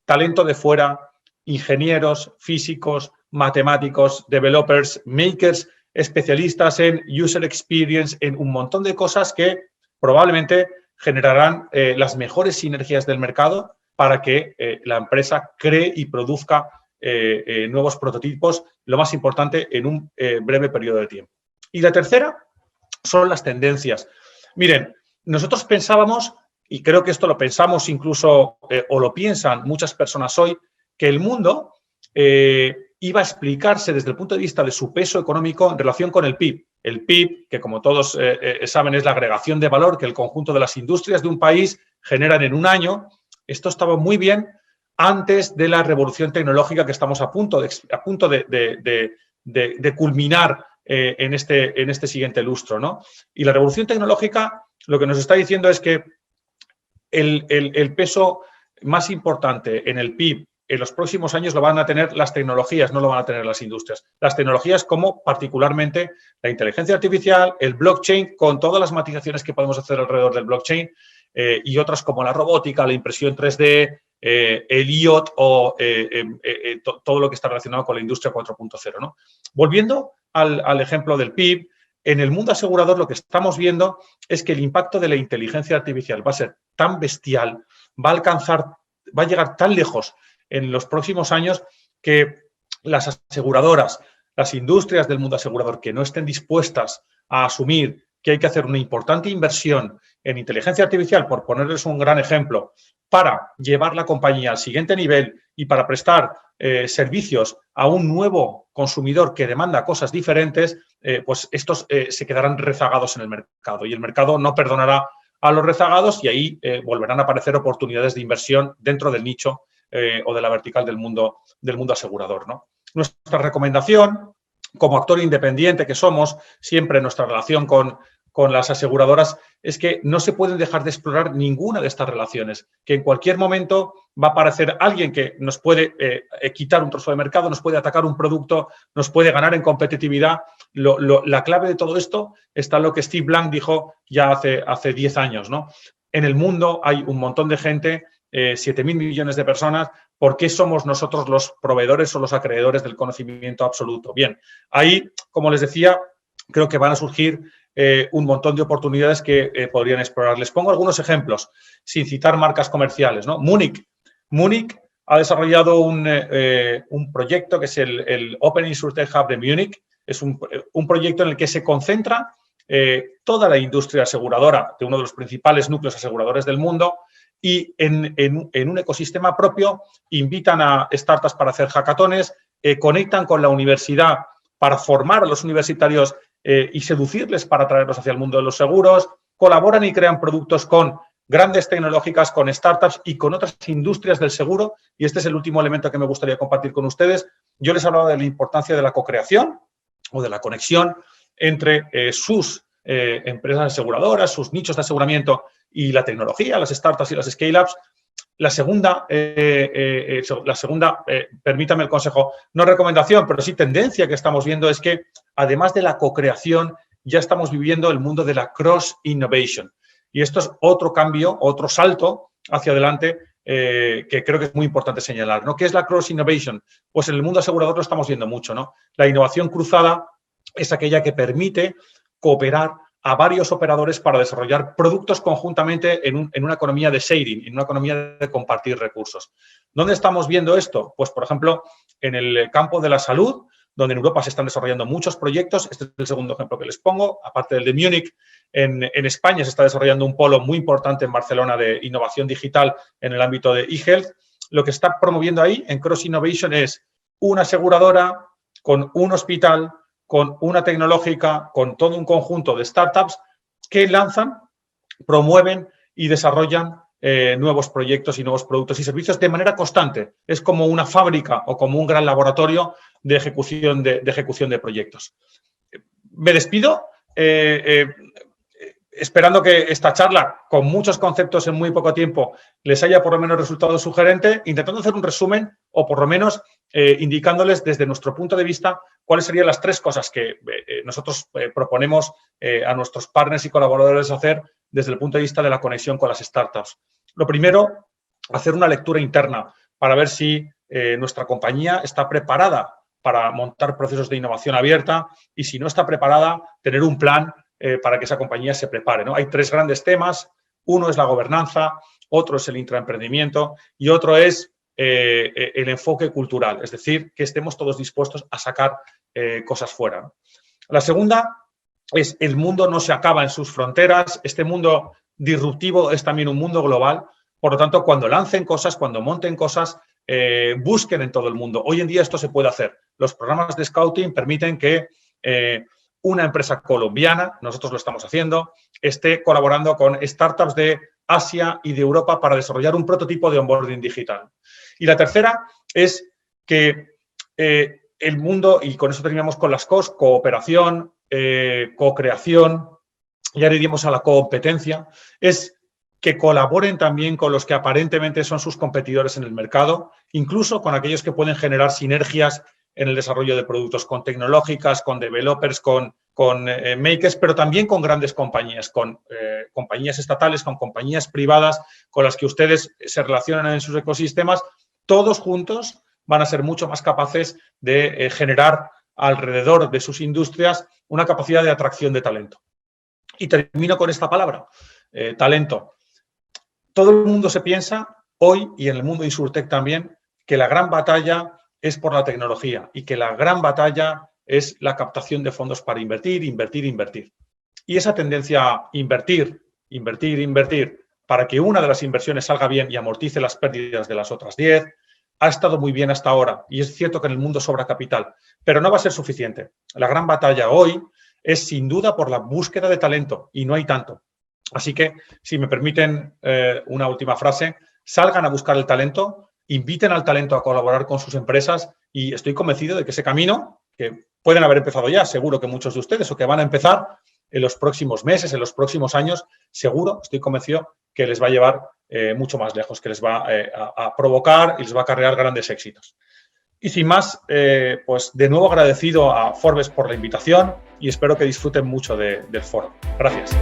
talento de fuera, ingenieros, físicos, matemáticos, developers, makers, especialistas en user experience, en un montón de cosas que probablemente generarán las mejores sinergias del mercado para que la empresa cree y produzca nuevos prototipos, lo más importante, en un breve periodo de tiempo. Y la tercera son las tendencias. Miren, nosotros pensábamos, y creo que esto lo pensamos incluso, o lo piensan muchas personas hoy, que el mundo iba a explicarse desde el punto de vista de su peso económico en relación con el PIB. El PIB, que como todos saben, es la agregación de valor que el conjunto de las industrias de un país generan en un año. Esto estaba muy bien antes de la revolución tecnológica que estamos a punto de culminar en este siguiente lustro, ¿no? Y la revolución tecnológica lo que nos está diciendo es que el peso más importante en el PIB en los próximos años lo van a tener las tecnologías, no lo van a tener las industrias. Las tecnologías como particularmente la inteligencia artificial, el blockchain, con todas las matizaciones que podemos hacer alrededor del blockchain y otras como la robótica, la impresión 3D, el IoT o todo lo que está relacionado con la industria 4.0, ¿no? Volviendo al ejemplo del PIB, en el mundo asegurador lo que estamos viendo es que el impacto de la inteligencia artificial va a ser tan bestial, va a llegar tan lejos en los próximos años que las aseguradoras, las industrias del mundo asegurador que no estén dispuestas a asumir que hay que hacer una importante inversión en inteligencia artificial, por ponerles un gran ejemplo, para llevar la compañía al siguiente nivel y para prestar servicios a un nuevo consumidor que demanda cosas diferentes, pues estos se quedarán rezagados en el mercado y el mercado no perdonará a los rezagados y ahí volverán a aparecer oportunidades de inversión dentro del nicho o de la vertical del mundo asegurador, ¿no? Nuestra recomendación, como actor independiente que somos, siempre en nuestra relación con las aseguradoras, es que no se pueden dejar de explorar ninguna de estas relaciones, que en cualquier momento va a aparecer alguien que nos puede quitar un trozo de mercado, nos puede atacar un producto, nos puede ganar en competitividad. La clave de todo esto está en lo que Steve Blank dijo ya hace 10 años, ¿no? En el mundo hay un montón de gente, 7.000 millones de personas. ¿Por qué somos nosotros los proveedores o los acreedores del conocimiento absoluto? Bien, ahí, como les decía, creo que van a surgir un montón de oportunidades que podrían explorar. Les pongo algunos ejemplos, sin citar marcas comerciales, ¿no? Múnich ha desarrollado un proyecto que es el Open InsurTech Hub de Múnich. Es un proyecto en el que se concentra toda la industria aseguradora de uno de los principales núcleos aseguradores del mundo y en un ecosistema propio invitan a startups para hacer hackatones, conectan con la universidad para formar a los universitarios y seducirles para traerlos hacia el mundo de los seguros, colaboran y crean productos con grandes tecnológicas, con startups y con otras industrias del seguro. Y este es el último elemento que me gustaría compartir con ustedes. Yo les hablaba de la importancia de la co-creación o de la conexión entre sus empresas aseguradoras, sus nichos de aseguramiento y la tecnología, las startups y las scale-ups. La segunda, permítame el consejo, no recomendación, pero sí tendencia que estamos viendo es que, además de la co-creación, ya estamos viviendo el mundo de la cross-innovation. Y esto es otro cambio, otro salto hacia adelante que creo que es muy importante señalar, ¿no? ¿Qué es la cross-innovation? Pues en el mundo asegurador lo estamos viendo mucho, ¿no? La innovación cruzada es aquella que permite cooperar a varios operadores para desarrollar productos conjuntamente en una economía de sharing, en una economía de compartir recursos. ¿Dónde estamos viendo esto? Pues, por ejemplo, en el campo de la salud, donde en Europa se están desarrollando muchos proyectos. Este es el segundo ejemplo que les pongo. Aparte del de Múnich, en España se está desarrollando un polo muy importante en Barcelona de innovación digital en el ámbito de eHealth. Lo que está promoviendo ahí en Cross Innovation es una aseguradora con un hospital, con una tecnológica, con todo un conjunto de startups que lanzan, promueven y desarrollan nuevos proyectos y nuevos productos y servicios de manera constante. Es como una fábrica o como un gran laboratorio de ejecución de proyectos. Me despido esperando que esta charla, con muchos conceptos en muy poco tiempo, les haya por lo menos resultado sugerente, intentando hacer un resumen o por lo menos indicándoles desde nuestro punto de vista cuáles serían las 3 cosas que nosotros proponemos a nuestros partners y colaboradores hacer desde el punto de vista de la conexión con las startups. Lo primero, hacer una lectura interna para ver si nuestra compañía está preparada para montar procesos de innovación abierta y si no está preparada, tener un plan para que esa compañía se prepare, ¿no? Hay 3 grandes temas. Uno es la gobernanza, otro es el intraemprendimiento y otro es el enfoque cultural, es decir, que estemos todos dispuestos a sacar cosas fuera, ¿no? La segunda es el mundo no se acaba en sus fronteras. Este mundo disruptivo es también un mundo global. Por lo tanto, cuando lancen cosas, cuando monten cosas, busquen en todo el mundo. Hoy en día esto se puede hacer. Los programas de scouting permiten que una empresa colombiana, nosotros lo estamos haciendo, esté colaborando con startups de Asia y de Europa para desarrollar un prototipo de onboarding digital. Y la tercera es que el mundo, y con eso terminamos con las COS, cooperación, co-creación, ya iríamos a la competencia, es que colaboren también con los que aparentemente son sus competidores en el mercado, incluso con aquellos que pueden generar sinergias en el desarrollo de productos con tecnológicas, con developers, con makers, pero también con grandes compañías, con compañías estatales, con compañías privadas, con las que ustedes se relacionan en sus ecosistemas. Todos juntos van a ser mucho más capaces de generar alrededor de sus industrias una capacidad de atracción de talento. Y termino con esta palabra, talento. Todo el mundo se piensa hoy, y en el mundo de Insurtech también, que la gran batalla es por la tecnología y que la gran batalla es la captación de fondos para invertir, invertir, invertir. Y esa tendencia a invertir, invertir, invertir, para que una de las inversiones salga bien y amortice las pérdidas de las otras 10, ha estado muy bien hasta ahora. Y es cierto que en el mundo sobra capital, pero no va a ser suficiente. La gran batalla hoy es sin duda por la búsqueda de talento y no hay tanto. Así que, si me permiten una última frase, salgan a buscar el talento, inviten al talento a colaborar con sus empresas y estoy convencido de que ese camino, que pueden haber empezado ya, seguro que muchos de ustedes, o que van a empezar en los próximos meses, en los próximos años, seguro, estoy convencido que les va a llevar mucho más lejos, que les va a provocar y les va a acarrear grandes éxitos. Y sin más, pues de nuevo agradecido a Forbes por la invitación y espero que disfruten mucho del foro. Gracias.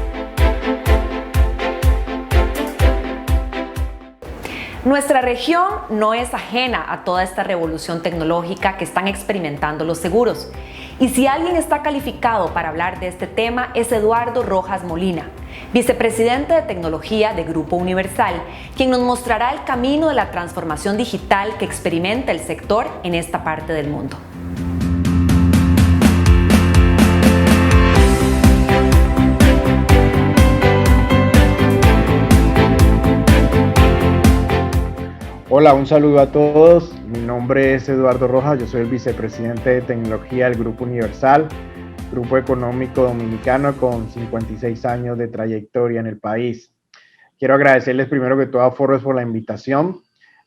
Nuestra región no es ajena a toda esta revolución tecnológica que están experimentando los seguros. Y si alguien está calificado para hablar de este tema es Eduardo Rojas Molina, vicepresidente de tecnología de Grupo Universal, quien nos mostrará el camino de la transformación digital que experimenta el sector en esta parte del mundo. Hola, un saludo a todos. Mi nombre es Eduardo Rojas, yo soy el vicepresidente de tecnología del Grupo Universal, grupo económico dominicano con 56 años de trayectoria en el país. Quiero agradecerles primero que todo a Forbes por la invitación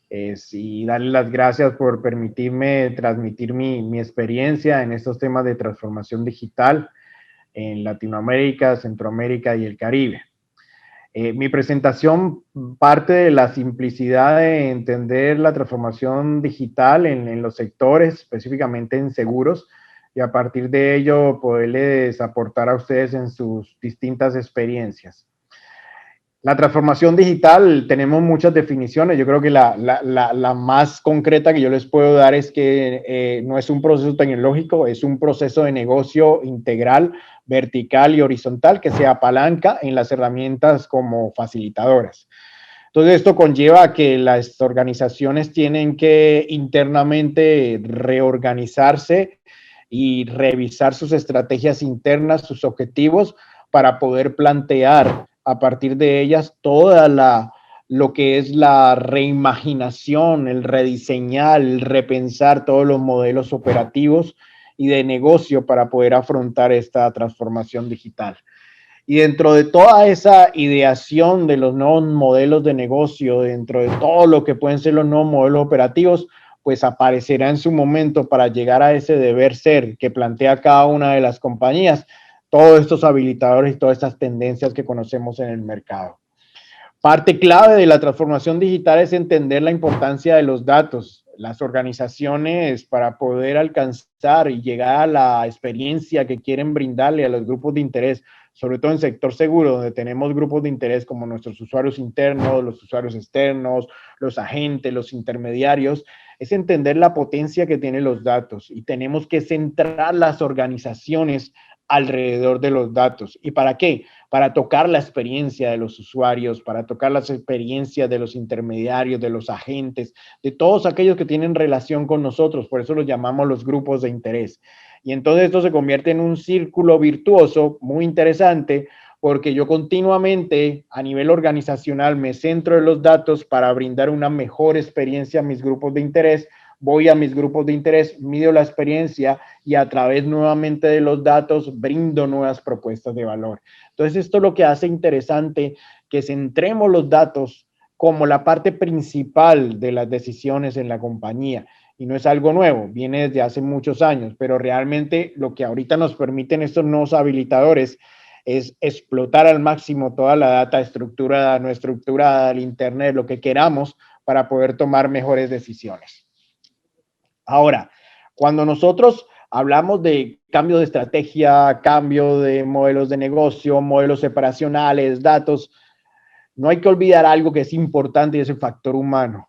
y darles las gracias por permitirme transmitir mi experiencia en estos temas de transformación digital en Latinoamérica, Centroamérica y el Caribe. Mi presentación parte de la simplicidad de entender la transformación digital en los sectores, específicamente en seguros, y a partir de ello poderles aportar a ustedes en sus distintas experiencias. La transformación digital, tenemos muchas definiciones. Yo creo que la más concreta que yo les puedo dar es que no es un proceso tecnológico, es un proceso de negocio integral, vertical y horizontal que se apalanca en las herramientas como facilitadoras. Entonces, esto conlleva a que las organizaciones tienen que internamente reorganizarse y revisar sus estrategias internas, sus objetivos, para poder plantear a partir de ellas toda lo que es la reimaginación, el rediseñar, el repensar todos los modelos operativos y de negocio para poder afrontar esta transformación digital. Y dentro de toda esa ideación de los nuevos modelos de negocio, dentro de todo lo que pueden ser los nuevos modelos operativos, pues aparecerá en su momento para llegar a ese deber ser que plantea cada una de las compañías, todos estos habilitadores y todas estas tendencias que conocemos en el mercado. Parte clave de la transformación digital es entender la importancia de los datos. Las organizaciones, para poder alcanzar y llegar a la experiencia que quieren brindarle a los grupos de interés, sobre todo en sector seguro, donde tenemos grupos de interés como nuestros usuarios internos, los usuarios externos, los agentes, los intermediarios, es entender la potencia que tienen los datos y tenemos que centrar las organizaciones alrededor de los datos. ¿Y para qué? Para tocar la experiencia de los usuarios, para tocar las experiencias de los intermediarios, de los agentes, de todos aquellos que tienen relación con nosotros. Por eso los llamamos los grupos de interés. Y entonces esto se convierte en un círculo virtuoso muy interesante, porque yo continuamente a nivel organizacional me centro en los datos para brindar una mejor experiencia a mis grupos de interés. Voy a mis grupos de interés, mido la experiencia y a través nuevamente de los datos brindo nuevas propuestas de valor. Entonces esto es lo que hace interesante que centremos los datos como la parte principal de las decisiones en la compañía. Y no es algo nuevo, viene desde hace muchos años, pero realmente lo que ahorita nos permiten estos nuevos habilitadores es explotar al máximo toda la data estructurada, no estructurada, el internet, lo que queramos para poder tomar mejores decisiones. Ahora, cuando nosotros hablamos de cambio de estrategia, cambio de modelos de negocio, modelos separacionales, datos, no hay que olvidar algo que es importante y es el factor humano.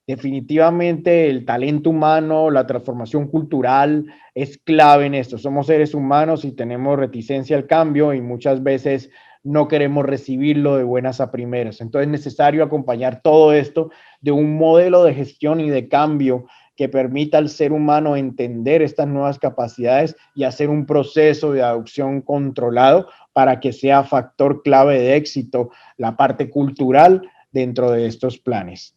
Definitivamente el talento humano, la transformación cultural es clave en esto. Somos seres humanos y tenemos reticencia al cambio y muchas veces no queremos recibirlo de buenas a primeras. Entonces es necesario acompañar todo esto de un modelo de gestión y de cambio que permita al ser humano entender estas nuevas capacidades y hacer un proceso de adopción controlado para que sea factor clave de éxito la parte cultural dentro de estos planes.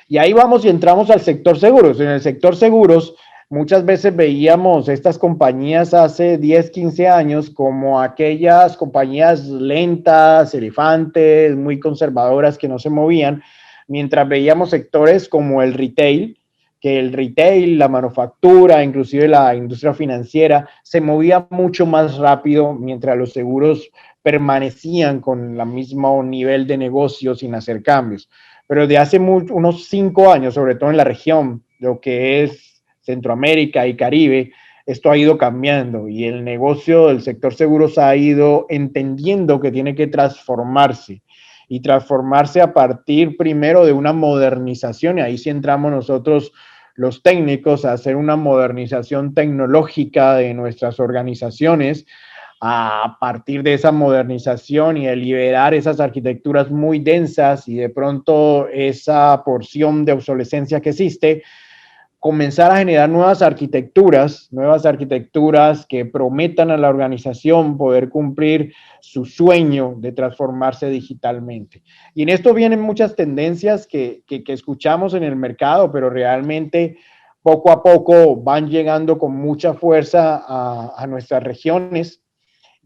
Y ahí vamos y entramos al sector seguros. En el sector seguros, muchas veces veíamos estas compañías hace 10, 15 años como aquellas compañías lentas, elefantes, muy conservadoras que no se movían, mientras veíamos sectores como el retail, que el retail, la manufactura, inclusive la industria financiera, se movía mucho más rápido mientras los seguros permanecían con el mismo nivel de negocio sin hacer cambios. Pero de hace unos 5 años, sobre todo en la región, lo que es Centroamérica y Caribe, esto ha ido cambiando y el negocio del sector seguros ha ido entendiendo que tiene que transformarse y transformarse a partir primero de una modernización, y ahí sí entramos nosotros los técnicos a hacer una modernización tecnológica de nuestras organizaciones, a partir de esa modernización y de liberar esas arquitecturas muy densas y de pronto esa porción de obsolescencia que existe, comenzar a generar nuevas arquitecturas que prometan a la organización poder cumplir su sueño de transformarse digitalmente. Y en esto vienen muchas tendencias que escuchamos en el mercado, pero realmente poco a poco van llegando con mucha fuerza a nuestras regiones.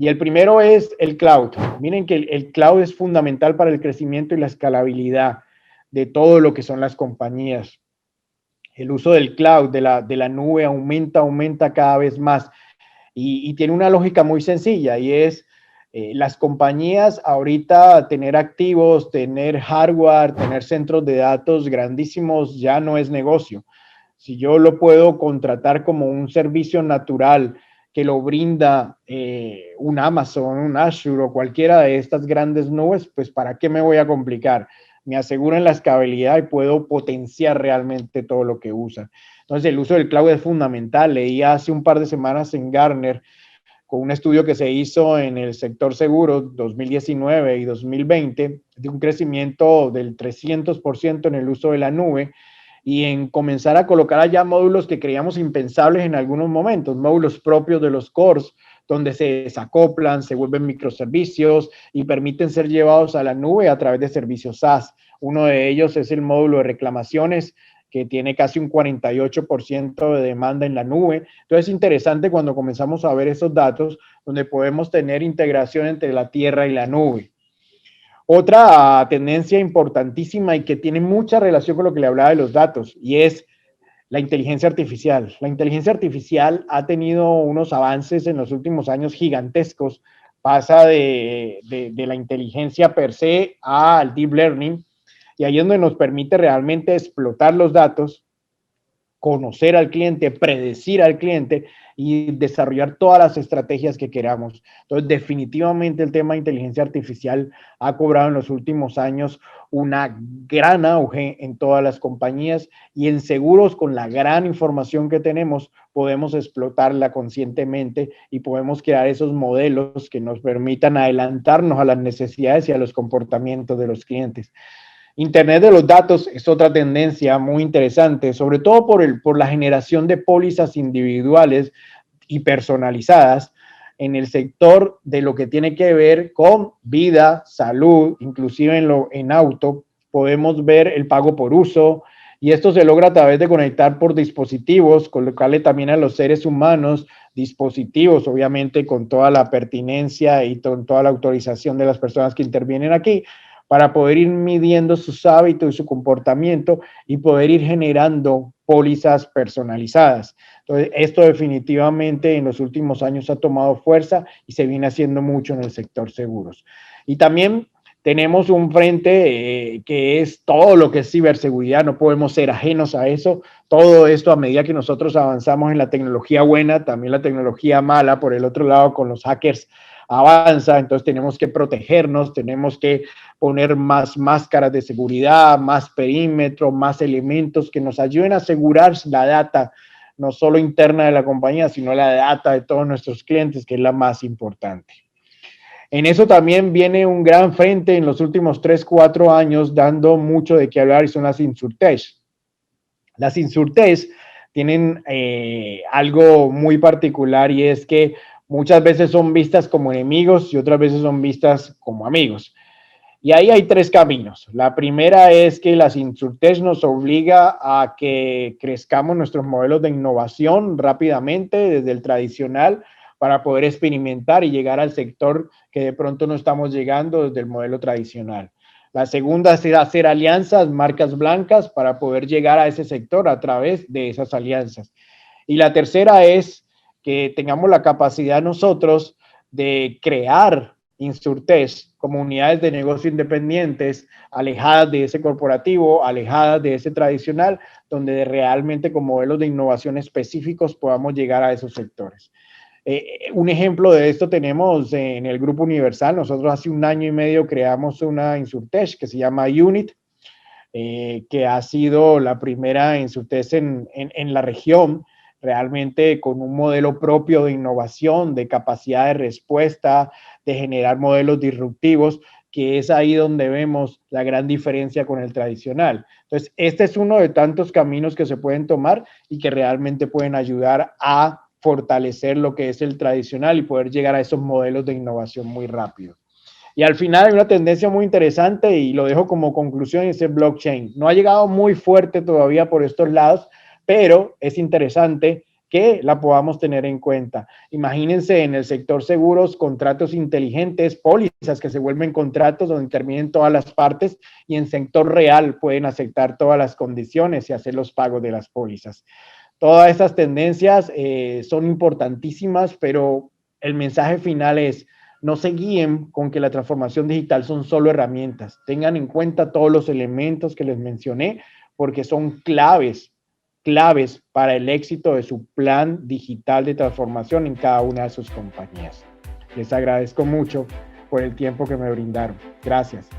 Y el primero es el cloud. Miren que el cloud es fundamental para el crecimiento y la escalabilidad de todo lo que son las compañías. El uso del cloud, de la nube, aumenta cada vez más. Y tiene una lógica muy sencilla y es las compañías ahorita tener activos, tener hardware, tener centros de datos grandísimos ya no es negocio. Si yo lo puedo contratar como un servicio natural que lo brinda un Amazon, un Azure o cualquiera de estas grandes nubes, pues ¿para qué me voy a complicar? Me aseguran la escalabilidad y puedo potenciar realmente todo lo que usan. Entonces el uso del cloud es fundamental. Leí hace un par de semanas en Gartner con un estudio que se hizo en el sector seguro 2019 y 2020 de un crecimiento del 300% en el uso de la nube y en comenzar a colocar allá módulos que creíamos impensables en algunos momentos, módulos propios de los cores, donde se desacoplan, se vuelven microservicios y permiten ser llevados a la nube a través de servicios SaaS. Uno de ellos es el módulo de reclamaciones que tiene casi un 48% de demanda en la nube. Entonces es interesante cuando comenzamos a ver esos datos, donde podemos tener integración entre la tierra y la nube. Otra tendencia importantísima y que tiene mucha relación con lo que le hablaba de los datos, y es la inteligencia artificial. La inteligencia artificial ha tenido unos avances en los últimos años gigantescos. Pasa de la inteligencia per se al deep learning, y ahí es donde nos permite realmente explotar los datos, conocer al cliente, predecir al cliente y desarrollar todas las estrategias que queramos. Entonces, definitivamente el tema de inteligencia artificial ha cobrado en los últimos años una gran auge en todas las compañías, y en seguros, con la gran información que tenemos, podemos explotarla conscientemente y podemos crear esos modelos que nos permitan adelantarnos a las necesidades y a los comportamientos de los clientes. Internet de los datos es otra tendencia muy interesante, sobre todo por la generación de pólizas individuales y personalizadas en el sector de lo que tiene que ver con vida, salud, inclusive en auto. Podemos ver el pago por uso, y esto se logra a través de conectar por dispositivos, colocarle también a los seres humanos dispositivos, obviamente con toda la pertinencia y con toda la autorización de las personas que intervienen aquí, para poder ir midiendo sus hábitos y su comportamiento y poder ir generando pólizas personalizadas. Entonces, esto definitivamente en los últimos años ha tomado fuerza y se viene haciendo mucho en el sector seguros. Y también tenemos un frente que es todo lo que es ciberseguridad. No podemos ser ajenos a eso. Todo esto, a medida que nosotros avanzamos en la tecnología buena, también la tecnología mala, por el otro lado, con los hackers, avanza. Entonces tenemos que protegernos, tenemos que poner más máscaras de seguridad, más perímetro, más elementos que nos ayuden a asegurar la data, no solo interna de la compañía, sino la data de todos nuestros clientes, que es la más importante. En eso también viene un gran frente en los últimos 3-4 años, dando mucho de qué hablar, y son las insurtech. Las insurtech tienen algo muy particular, y es que muchas veces son vistas como enemigos y otras veces son vistas como amigos. Y ahí hay 3 caminos. La primera es que las insurtech nos obliga a que crezcamos nuestros modelos de innovación rápidamente desde el tradicional, para poder experimentar y llegar al sector que de pronto no estamos llegando desde el modelo tradicional. La segunda es hacer alianzas, marcas blancas, para poder llegar a ese sector a través de esas alianzas. Y la tercera es que tengamos la capacidad nosotros de crear insurtech, comunidades de negocio independientes, alejadas de ese corporativo, alejadas de ese tradicional, donde realmente con modelos de innovación específicos podamos llegar a esos sectores. Un ejemplo de esto tenemos en el Grupo Universal. Nosotros hace 1 año y medio creamos una insurtech que se llama Unit, que ha sido la primera insurtech en la región, realmente con un modelo propio de innovación, de capacidad de respuesta, de generar modelos disruptivos, que es ahí donde vemos la gran diferencia con el tradicional. Entonces, este es uno de tantos caminos que se pueden tomar y que realmente pueden ayudar a fortalecer lo que es el tradicional y poder llegar a esos modelos de innovación muy rápido. Y al final hay una tendencia muy interesante, y lo dejo como conclusión, y es el blockchain. No ha llegado muy fuerte todavía por estos lados, pero es interesante que la podamos tener en cuenta. Imagínense en el sector seguros, contratos inteligentes, pólizas que se vuelven contratos donde intervienen todas las partes, y en sector real pueden aceptar todas las condiciones y hacer los pagos de las pólizas. Todas estas tendencias son importantísimas, pero el mensaje final es: no se guíen con que la transformación digital son solo herramientas. Tengan en cuenta todos los elementos que les mencioné, porque son claves para el éxito de su plan digital de transformación en cada una de sus compañías. Les agradezco mucho por el tiempo que me brindaron. Gracias.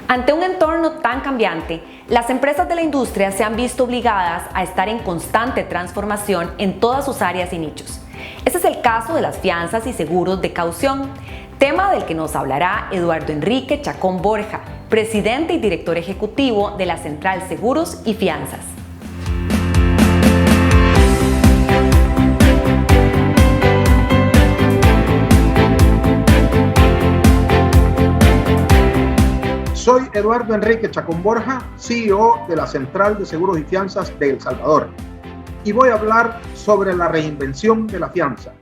Ante un entorno tan cambiante, las empresas de la industria se han visto obligadas a estar en constante transformación en todas sus áreas y nichos. Este es el caso de las fianzas y seguros de caución, tema del que nos hablará Eduardo Enrique Chacón Borja, presidente y director ejecutivo de la Central Seguros y Fianzas. Soy Eduardo Enrique Chacón Borja, CEO de la Central de Seguros y Fianzas de El Salvador, y voy a hablar sobre la reinvención de la fianza.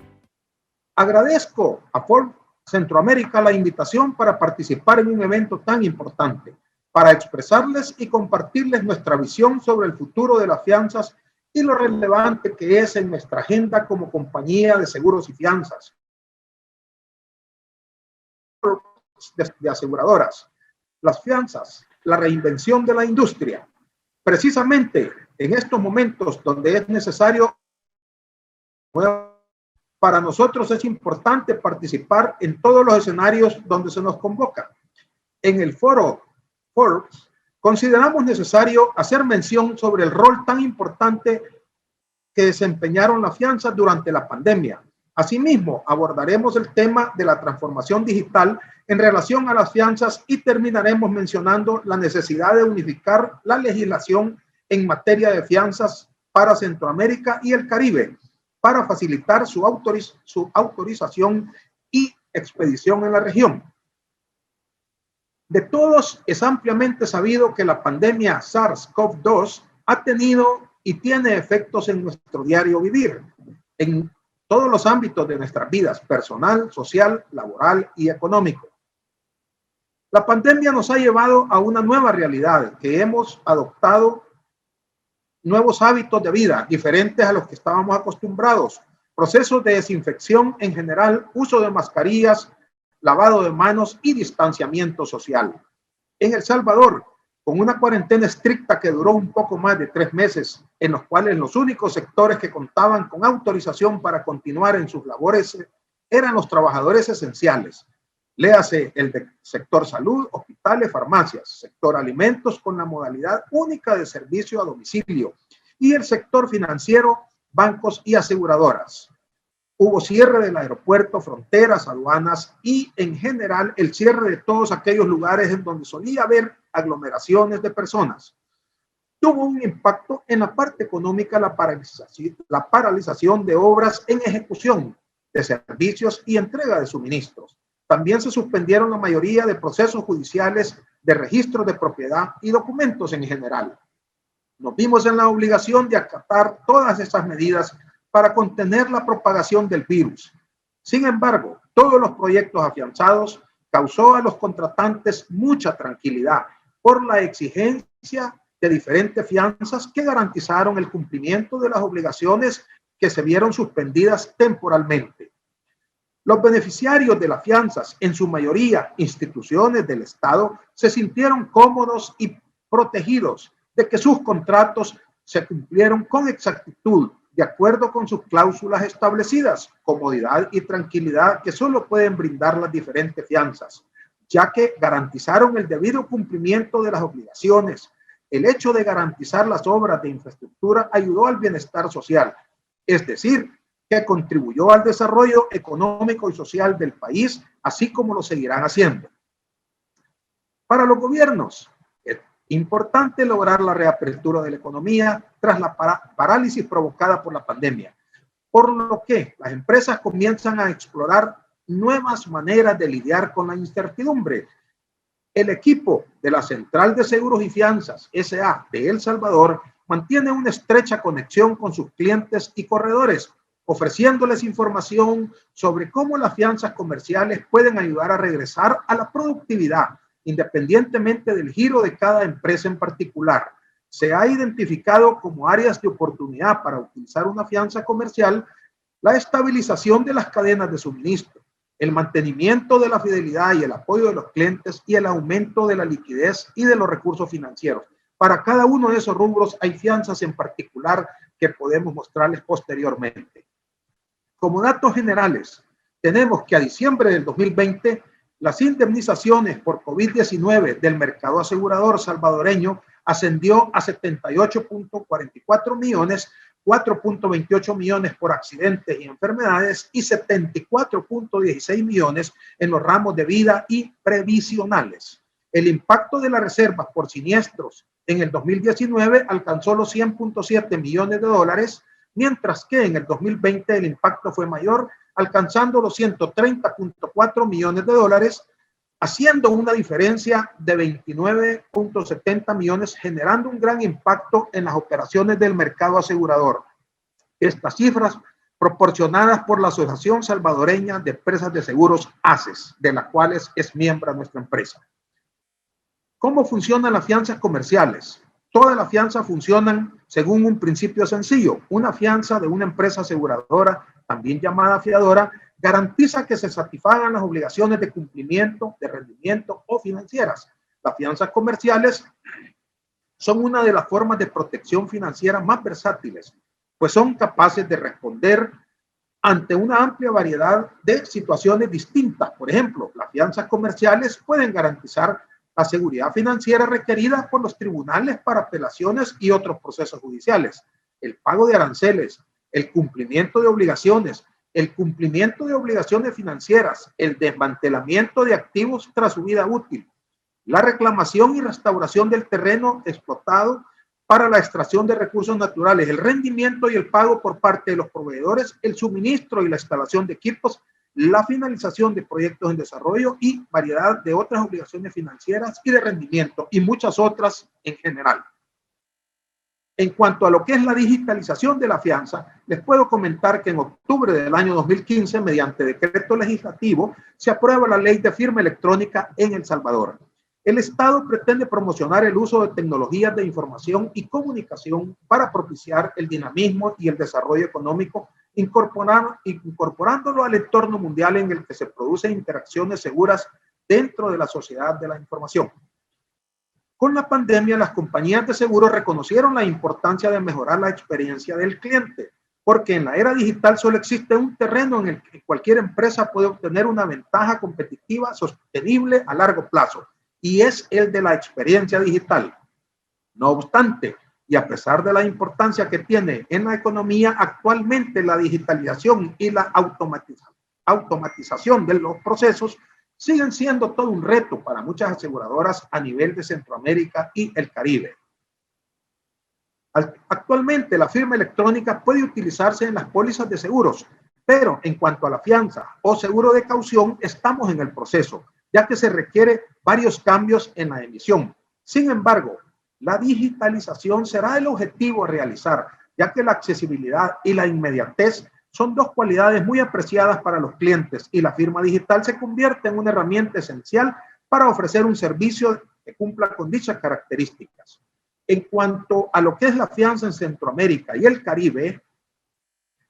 Agradezco a Forbes Centroamérica la invitación para participar en un evento tan importante, para expresarles y compartirles nuestra visión sobre el futuro de las fianzas y lo relevante que es en nuestra agenda como compañía de seguros y fianzas de aseguradoras. Las fianzas, la reinvención de la industria. Precisamente en estos momentos donde es necesario, para nosotros es importante participar en todos los escenarios donde se nos convoca. En el foro Forbes, consideramos necesario hacer mención sobre el rol tan importante que desempeñaron las fianzas durante la pandemia. Asimismo, abordaremos el tema de la transformación digital en relación a las fianzas y terminaremos mencionando la necesidad de unificar la legislación en materia de fianzas para Centroamérica y el Caribe para facilitar su autorización y expedición en la región. De todos es ampliamente sabido que la pandemia SARS-CoV-2 ha tenido y tiene efectos en nuestro diario vivir, en todos los ámbitos de nuestras vidas, personal, social, laboral y económico. La pandemia nos ha llevado a una nueva realidad, que hemos adoptado nuevos hábitos de vida diferentes a los que estábamos acostumbrados, procesos de desinfección en general, uso de mascarillas, lavado de manos y distanciamiento social. En El Salvador, con una cuarentena estricta que duró un poco más de 3 meses, en los cuales los únicos sectores que contaban con autorización para continuar en sus labores eran los trabajadores esenciales. Léase el de sector salud, hospitales, farmacias, sector alimentos con la modalidad única de servicio a domicilio y el sector financiero, bancos y aseguradoras. Hubo cierre del aeropuerto, fronteras, aduanas y en general el cierre de todos aquellos lugares en donde solía haber aglomeraciones de personas. Tuvo un impacto en la parte económica la paralización de obras en ejecución de servicios y entrega de suministros. También se suspendieron la mayoría de procesos judiciales de registro de propiedad y documentos en general. Nos vimos en la obligación de acatar todas estas medidas para contener la propagación del virus. Sin embargo, todos los proyectos afianzados causó a los contratantes mucha tranquilidad por la exigencia de diferentes fianzas que garantizaron el cumplimiento de las obligaciones que se vieron suspendidas temporalmente. Los beneficiarios de las fianzas, en su mayoría instituciones del Estado, se sintieron cómodos y protegidos de que sus contratos se cumplieron con exactitud, de acuerdo con sus cláusulas establecidas, comodidad y tranquilidad que solo pueden brindar las diferentes fianzas, ya que garantizaron el debido cumplimiento de las obligaciones. El hecho de garantizar las obras de infraestructura ayudó al bienestar social, es decir, que contribuyó al desarrollo económico y social del país, así como lo seguirán haciendo. Para los gobiernos, es importante lograr la reapertura de la economía tras la parálisis provocada por la pandemia, por lo que las empresas comienzan a explorar nuevas maneras de lidiar con la incertidumbre. El equipo de la Central de Seguros y Fianzas, S.A. de El Salvador, mantiene una estrecha conexión con sus clientes y corredores, ofreciéndoles información sobre cómo las fianzas comerciales pueden ayudar a regresar a la productividad, independientemente del giro de cada empresa en particular. Se ha identificado como áreas de oportunidad para utilizar una fianza comercial la estabilización de las cadenas de suministro, el mantenimiento de la fidelidad y el apoyo de los clientes y el aumento de la liquidez y de los recursos financieros. Para cada uno de esos rubros hay fianzas en particular que podemos mostrarles posteriormente. Como datos generales, tenemos que a diciembre del 2020, las indemnizaciones por COVID-19 del mercado asegurador salvadoreño ascendió a 78.44 millones, 4.28 millones por accidentes y enfermedades y 74.16 millones en los ramos de vida y previsionales. El impacto de las reservas por siniestros en el 2019 alcanzó los 100.7 millones de dólares, mientras que en el 2020 el impacto fue mayor, alcanzando los 130.4 millones de dólares, haciendo una diferencia de 29.70 millones, generando un gran impacto en las operaciones del mercado asegurador. Estas cifras proporcionadas por la Asociación Salvadoreña de Empresas de Seguros, ACES, de la cual es miembro nuestra empresa. ¿Cómo funcionan las fianzas comerciales? Todas las fianzas funcionan según un principio sencillo. Una fianza de una empresa aseguradora, también llamada fiadora, garantiza que se satisfagan las obligaciones de cumplimiento, de rendimiento o financieras. Las fianzas comerciales son una de las formas de protección financiera más versátiles, pues son capaces de responder ante una amplia variedad de situaciones distintas. Por ejemplo, las fianzas comerciales pueden garantizar la seguridad financiera requerida por los tribunales para apelaciones y otros procesos judiciales, el pago de aranceles, el cumplimiento de obligaciones, el cumplimiento de obligaciones financieras, el desmantelamiento de activos tras su vida útil, la reclamación y restauración del terreno explotado para la extracción de recursos naturales, el rendimiento y el pago por parte de los proveedores, el suministro y la instalación de equipos, la finalización de proyectos en desarrollo y variedad de otras obligaciones financieras y de rendimiento y muchas otras en general. En cuanto a lo que es la digitalización de la fianza, les puedo comentar que en octubre del año 2015, mediante decreto legislativo, se aprueba la ley de firma electrónica en El Salvador. El Estado pretende promocionar el uso de tecnologías de información y comunicación para propiciar el dinamismo y el desarrollo económico, incorporándolo al entorno mundial en el que se producen interacciones seguras dentro de la sociedad de la información. Con la pandemia, las compañías de seguros reconocieron la importancia de mejorar la experiencia del cliente, porque en la era digital solo existe un terreno en el que cualquier empresa puede obtener una ventaja competitiva sostenible a largo plazo, y es el de la experiencia digital. No obstante, y a pesar de la importancia que tiene en la economía, actualmente la digitalización y la automatización de los procesos siguen siendo todo un reto para muchas aseguradoras a nivel de Centroamérica y el Caribe. Actualmente la firma electrónica puede utilizarse en las pólizas de seguros, pero en cuanto a la fianza o seguro de caución, estamos en el proceso, ya que se requiere varios cambios en la emisión. Sin embargo, la digitalización será el objetivo a realizar, ya que la accesibilidad y la inmediatez son dos cualidades muy apreciadas para los clientes y la firma digital se convierte en una herramienta esencial para ofrecer un servicio que cumpla con dichas características. En cuanto a lo que es la fianza en Centroamérica y el Caribe,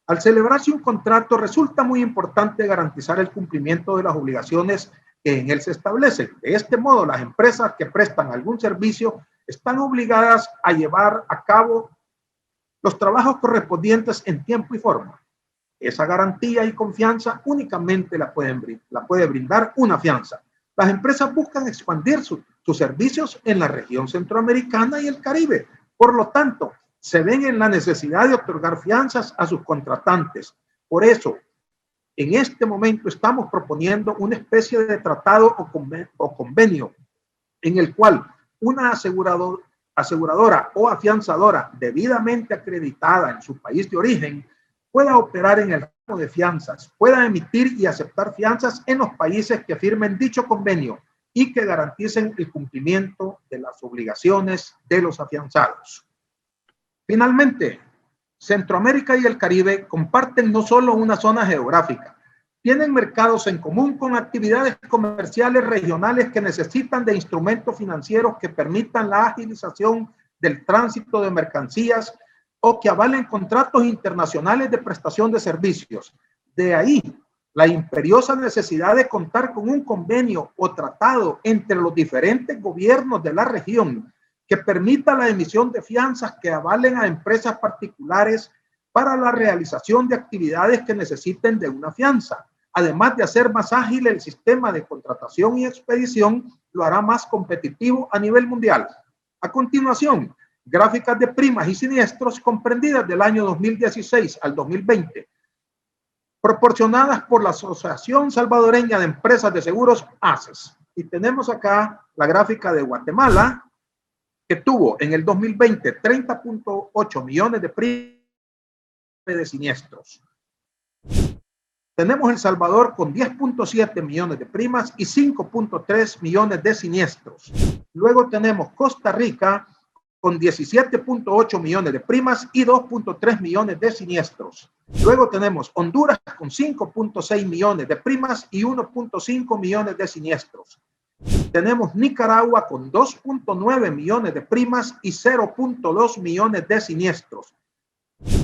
al celebrarse un contrato resulta muy importante garantizar el cumplimiento de las obligaciones que en él se establecen. De este modo, las empresas que prestan algún servicio están obligadas a llevar a cabo los trabajos correspondientes en tiempo y forma. Esa garantía y confianza únicamente la puede brindar una fianza. Las empresas buscan expandir sus servicios en la región centroamericana y el Caribe. Por lo tanto, se ven en la necesidad de otorgar fianzas a sus contratantes. Por eso, en este momento estamos proponiendo una especie de tratado o convenio en el cual una aseguradora o afianzadora debidamente acreditada en su país de origen pueda operar en el ramo de fianzas, pueda emitir y aceptar fianzas en los países que firmen dicho convenio y que garanticen el cumplimiento de las obligaciones de los afianzados. Finalmente, Centroamérica y el Caribe comparten no solo una zona geográfica, tienen mercados en común con actividades comerciales regionales que necesitan de instrumentos financieros que permitan la agilización del tránsito de mercancías o que avalen contratos internacionales de prestación de servicios. De ahí la imperiosa necesidad de contar con un convenio o tratado entre los diferentes gobiernos de la región que permita la emisión de fianzas que avalen a empresas particulares para la realización de actividades que necesiten de una fianza. Además de hacer más ágil el sistema de contratación y expedición, lo hará más competitivo a nivel mundial. A continuación, gráficas de primas y siniestros comprendidas del año 2016 al 2020, proporcionadas por la Asociación Salvadoreña de Empresas de Seguros, ACES. Y tenemos acá la gráfica de Guatemala, que tuvo en el 2020 30.8 millones de primas de siniestros. Tenemos El Salvador con 10.7 millones de primas y 5.3 millones de siniestros. Luego tenemos Costa Rica con 17.8 millones de primas y 2.3 millones de siniestros. Luego tenemos Honduras con 5.6 millones de primas y 1.5 millones de siniestros. Tenemos Nicaragua con 2.9 millones de primas y 0.2 millones de siniestros.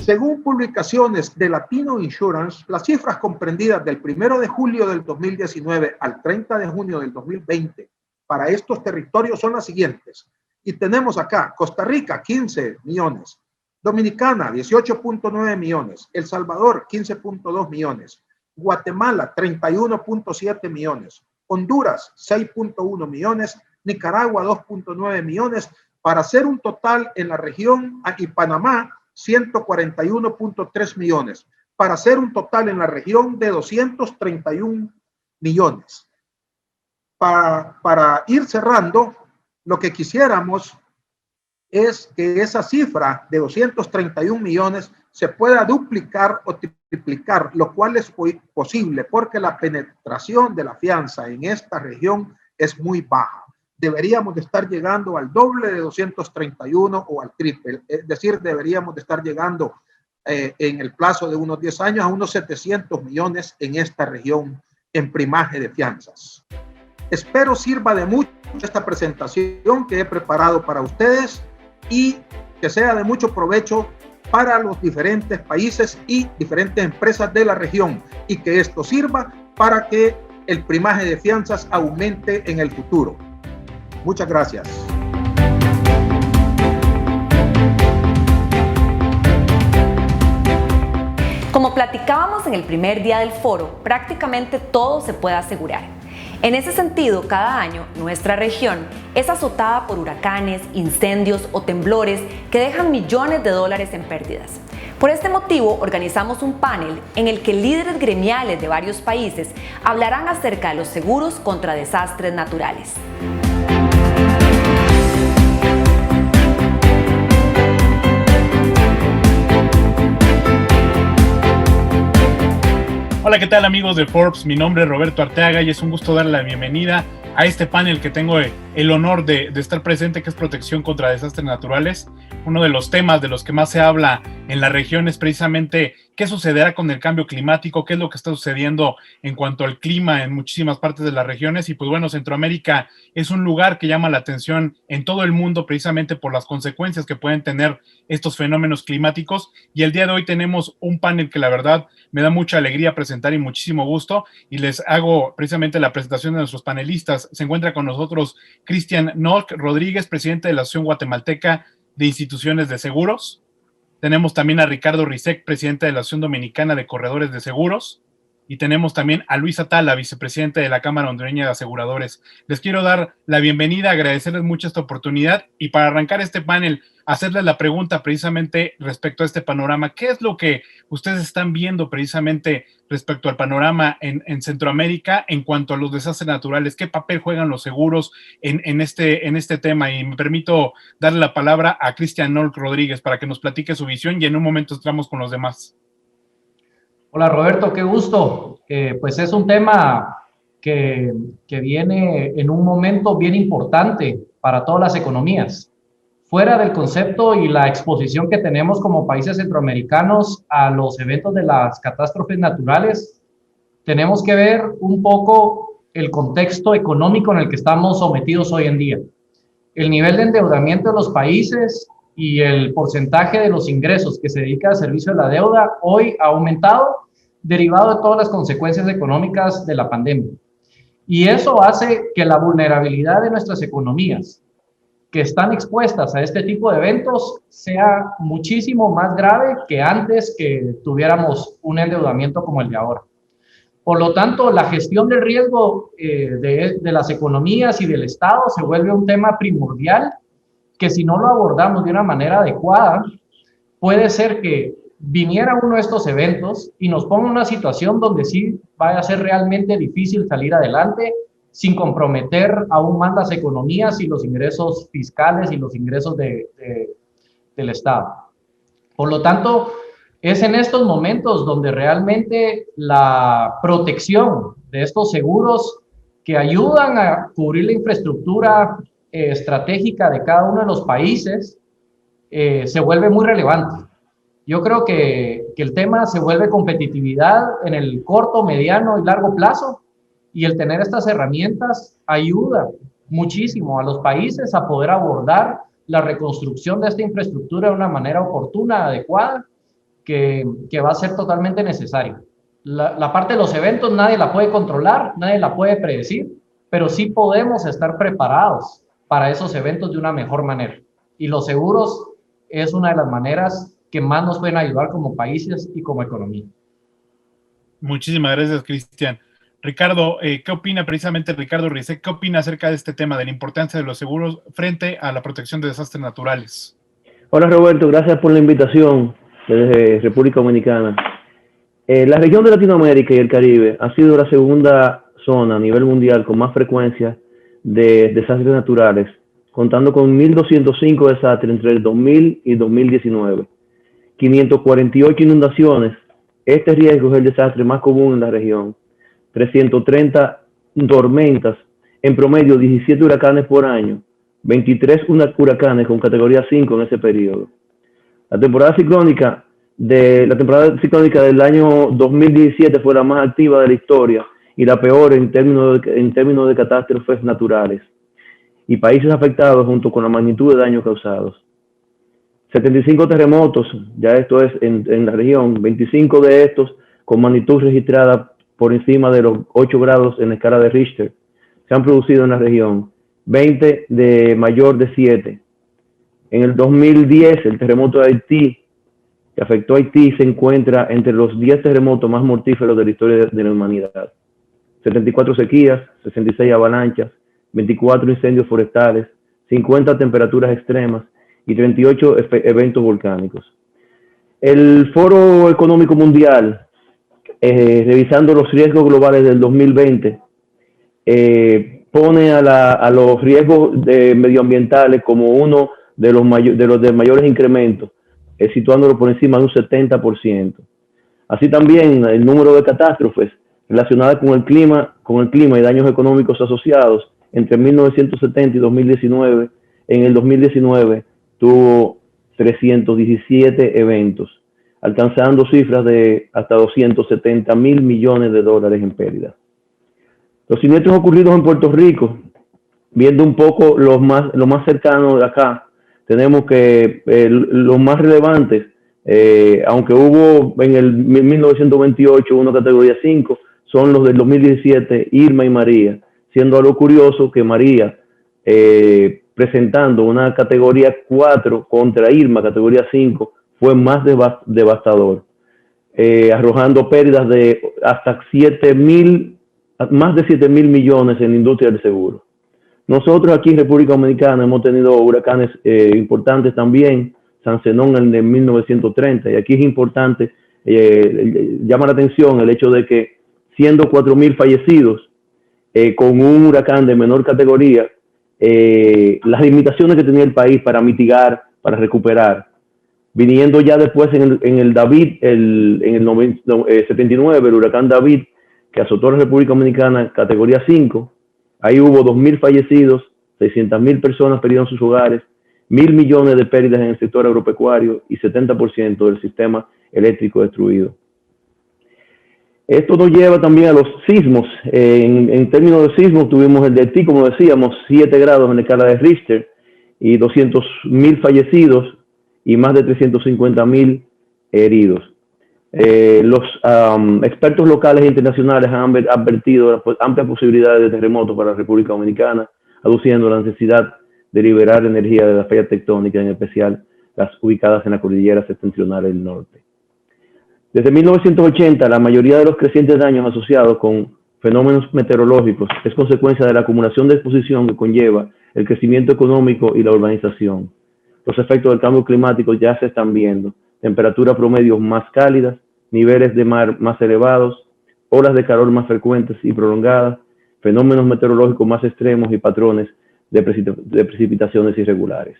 Según publicaciones de Latino Insurance, las cifras comprendidas del 1 de julio del 2019 al 30 de junio del 2020 para estos territorios son las siguientes. Y tenemos acá Costa Rica, 15 millones. Dominicana, 18.9 millones. El Salvador, 15.2 millones. Guatemala, 31.7 millones. Honduras, 6.1 millones. Nicaragua, 2.9 millones. Para hacer un total en la región, y Panamá, 141.3 millones. Para hacer un total en la región de 231 millones. Para ir cerrando, lo que quisiéramos es que esa cifra de 231 millones se pueda duplicar o triplicar, lo cual es posible porque la penetración de la fianza en esta región es muy baja. Deberíamos de estar llegando al doble de 231 o al triple, es decir, deberíamos de estar llegando en el plazo de unos 10 años a unos 700 millones en esta región en primaje de fianzas. Espero sirva de mucho esta presentación que he preparado para ustedes y que sea de mucho provecho para los diferentes países y diferentes empresas de la región y que esto sirva para que el primaje de fianzas aumente en el futuro. Muchas gracias. Como platicábamos en el primer día del foro, prácticamente todo se puede asegurar. En ese sentido, cada año nuestra región es azotada por huracanes, incendios o temblores que dejan millones de dólares en pérdidas. Por este motivo, organizamos un panel en el que líderes gremiales de varios países hablarán acerca de los seguros contra desastres naturales. Hola, ¿qué tal amigos de Forbes? Mi nombre es Roberto Arteaga y es un gusto darle la bienvenida a este panel que tengo el honor de estar presente, que es protección contra desastres naturales. Uno de los temas de los que más se habla en la región es precisamente qué sucederá con el cambio climático, qué es lo que está sucediendo en cuanto al clima en muchísimas partes de las regiones. Y pues bueno, Centroamérica es un lugar que llama la atención en todo el mundo precisamente por las consecuencias que pueden tener estos fenómenos climáticos. Y el día de hoy tenemos un panel que la verdad me da mucha alegría presentar y muchísimo gusto, y les hago precisamente la presentación de nuestros panelistas. Se encuentra con nosotros Cristian Nolk Rodríguez, presidente de la Asociación Guatemalteca de Instituciones de Seguros. Tenemos también a Ricardo Rizek, presidente de la Asociación Dominicana de Corredores de Seguros. Y tenemos también a Luis Atala, vicepresidente de la Cámara Hondureña de Aseguradores. Les quiero dar la bienvenida, agradecerles mucho esta oportunidad y para arrancar este panel, hacerles la pregunta precisamente respecto a este panorama. ¿Qué es lo que ustedes están viendo precisamente respecto al panorama en Centroamérica en cuanto a los desastres naturales? ¿Qué papel juegan los seguros en este tema? Y me permito darle la palabra a Cristian Nolk Rodríguez para que nos platique su visión y en un momento entramos con los demás. Hola Roberto, qué gusto. Pues es un tema que viene en un momento bien importante para todas las economías. Fuera del concepto y la exposición que tenemos como países centroamericanos a los eventos de las catástrofes naturales, tenemos que ver un poco el contexto económico en el que estamos sometidos hoy en día. El nivel de endeudamiento de los países y el porcentaje de los ingresos que se dedica al servicio de la deuda hoy ha aumentado, derivado de todas las consecuencias económicas de la pandemia. Y eso hace que la vulnerabilidad de nuestras economías, que están expuestas a este tipo de eventos, sea muchísimo más grave que antes que tuviéramos un endeudamiento como el de ahora. Por lo tanto, la gestión del riesgo de las economías y del Estado se vuelve un tema primordial que si no lo abordamos de una manera adecuada, puede ser que viniera uno de estos eventos y nos ponga en una situación donde sí vaya a ser realmente difícil salir adelante sin comprometer aún más las economías y los ingresos fiscales y los ingresos del Estado. Por lo tanto, Es en estos momentos donde realmente la protección de estos seguros que ayudan a cubrir la infraestructura estratégica de cada uno de los países se vuelve muy relevante. Yo creo que el tema se vuelve competitividad en el corto, mediano y largo plazo, y el tener estas herramientas ayuda muchísimo a los países a poder abordar la reconstrucción de esta infraestructura de una manera oportuna, adecuada, que va a ser totalmente necesario. La parte de los eventos nadie la puede controlar, nadie la puede predecir, pero sí podemos estar preparados para esos eventos de una mejor manera. Y los seguros es una de las maneras que más nos pueden ayudar como países y como economía. Muchísimas gracias, Cristian. Ricardo, ¿qué opina precisamente Ricardo Rizek? ¿Qué opina acerca de este tema, de la importancia de los seguros frente a la protección de desastres naturales? Hola Roberto, gracias por la invitación desde República Dominicana. La región de Latinoamérica y el Caribe ha sido la segunda zona a nivel mundial con más frecuencia de desastres naturales, contando con 1.205 desastres entre el 2000 y 2019. 548 inundaciones. Este riesgo es el desastre más común en la región. 330 tormentas, en promedio 17 huracanes por año, 23 huracanes con categoría 5 en ese periodo. La temporada ciclónica del año 2017 fue la más activa de la historia y la peor en términos de catástrofes naturales y países afectados junto con la magnitud de daños causados. 75 terremotos, ya esto es en la región, 25 de estos con magnitud registrada por encima de los 8 grados en la escala de Richter, se han producido en la región, 20 de mayor de 7. En el 2010, el terremoto de Haití, que afectó a Haití, se encuentra entre los 10 terremotos más mortíferos de la historia de la humanidad. 74 sequías, 66 avalanchas, 24 incendios forestales, 50 temperaturas extremas y 38 eventos volcánicos. El Foro Económico Mundial, revisando los riesgos globales del 2020, pone a los riesgos medioambientales como uno de los mayores incrementos, situándolo por encima de un 70%. Así también el número de catástrofes relacionadas con el clima y daños económicos asociados entre 1970 y 2019, en el 2019 tuvo 317 eventos, alcanzando cifras de hasta 270.000 millones de dólares en pérdida. Los siniestros ocurridos en Puerto Rico, viendo un poco lo más cercano de acá, tenemos que los más relevantes, aunque hubo en el 1928 una categoría 5, son los del 2017, Irma y María, siendo algo curioso que María, presentando una categoría 4 contra Irma, categoría 5, fue más devastador, arrojando pérdidas de hasta más de 7.000 millones en la industria del seguro. Nosotros aquí en República Dominicana hemos tenido huracanes importantes también, San Zenón en el de 1930, y aquí es importante, llama la atención el hecho de que siendo 4.000 fallecidos con un huracán de menor categoría, las limitaciones que tenía el país para mitigar, para recuperar, viniendo ya después en el David, en el 79, el huracán David, que azotó a la República Dominicana, categoría 5, ahí hubo 2.000 fallecidos, 600.000 personas perdieron sus hogares, 1.000 millones de pérdidas en el sector agropecuario y 70% del sistema eléctrico destruido. Esto nos lleva también a los sismos. En términos de sismos, tuvimos el de Haití, como decíamos, 7 grados en la escala de Richter y 200.000 fallecidos y más de 350.000 heridos. Los expertos locales e internacionales han advertido amplias posibilidades de terremotos para la República Dominicana, aduciendo la necesidad de liberar energía de las fallas tectónicas, en especial las ubicadas en la cordillera septentrional del norte. Desde 1980, la mayoría de los crecientes daños asociados con fenómenos meteorológicos es consecuencia de la acumulación de exposición que conlleva el crecimiento económico y la urbanización. Los efectos del cambio climático ya se están viendo: temperaturas promedios más cálidas, niveles de mar más elevados, olas de calor más frecuentes y prolongadas, fenómenos meteorológicos más extremos y patrones de precipitaciones irregulares.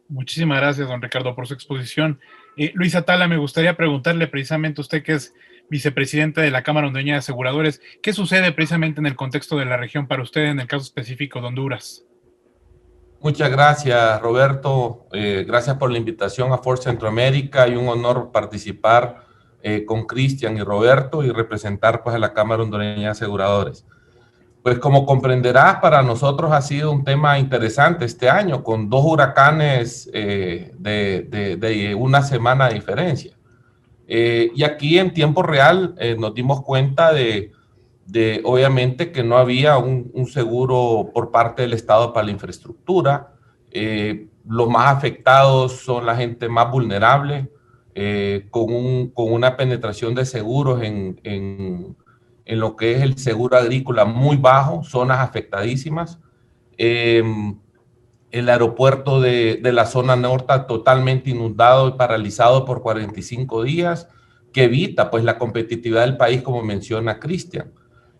Muchísimas gracias, don Ricardo, por su exposición. Luis Atala, me gustaría preguntarle precisamente a usted, que es vicepresidente de la Cámara Hondureña de Aseguradores, ¿qué sucede precisamente en el contexto de la región para usted en el caso específico de Honduras? Muchas gracias, Roberto. Gracias por la invitación a Forbes Centroamérica y un honor participar con Cristian y Roberto y representar pues a la Cámara Hondureña de Aseguradores. Pues como comprenderás, para nosotros ha sido un tema interesante este año, con 2 huracanes de una semana de diferencia. Y aquí en tiempo real nos dimos cuenta de obviamente que no había un seguro por parte del Estado para la infraestructura. Los más afectados son la gente más vulnerable, con una penetración de seguros en lo que es el seguro agrícola muy bajo, zonas afectadísimas. El aeropuerto de la zona norte totalmente inundado y paralizado por 45 días, que evita pues la competitividad del país, como menciona Cristian.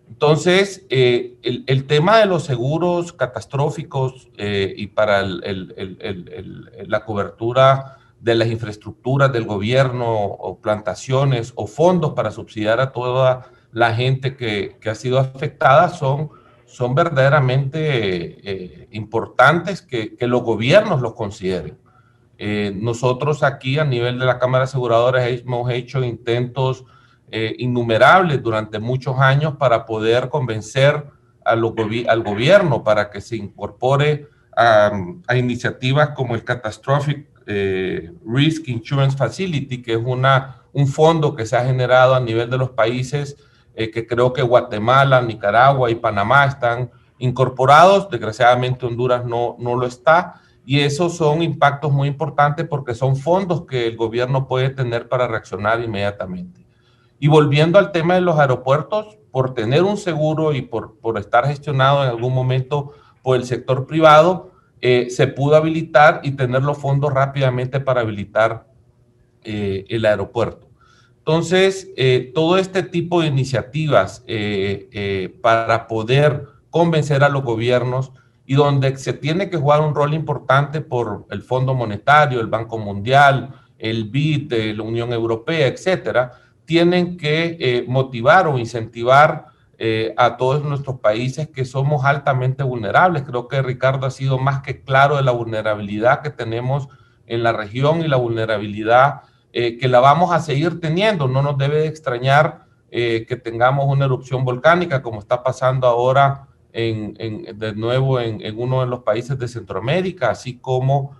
Entonces, el tema de los seguros catastróficos y para la cobertura de las infraestructuras del gobierno o plantaciones o fondos para subsidiar a toda la gente que ha sido afectada son verdaderamente importantes que los gobiernos los consideren. Nosotros aquí a nivel de la Cámara de Aseguradoras hemos hecho intentos innumerables durante muchos años para poder convencer al gobierno para que se incorpore a iniciativas como el Catastrophic Risk Insurance Facility, que es un fondo que se ha generado a nivel de los países que creo que Guatemala, Nicaragua y Panamá están incorporados. Desgraciadamente Honduras no lo está, y esos son impactos muy importantes porque son fondos que el gobierno puede tener para reaccionar inmediatamente. Y volviendo al tema de los aeropuertos, por tener un seguro y por estar gestionado en algún momento por el sector privado, se pudo habilitar y tener los fondos rápidamente para habilitar el aeropuerto. Entonces, todo este tipo de iniciativas para poder convencer a los gobiernos y donde se tiene que jugar un rol importante por el Fondo Monetario, el Banco Mundial, el BID, la Unión Europea, etcétera, tienen que motivar o incentivar a todos nuestros países que somos altamente vulnerables. Creo que Ricardo ha sido más que claro de la vulnerabilidad que tenemos en la región y la vulnerabilidad que la vamos a seguir teniendo. No nos debe extrañar que tengamos una erupción volcánica como está pasando ahora de nuevo en uno de los países de Centroamérica, así como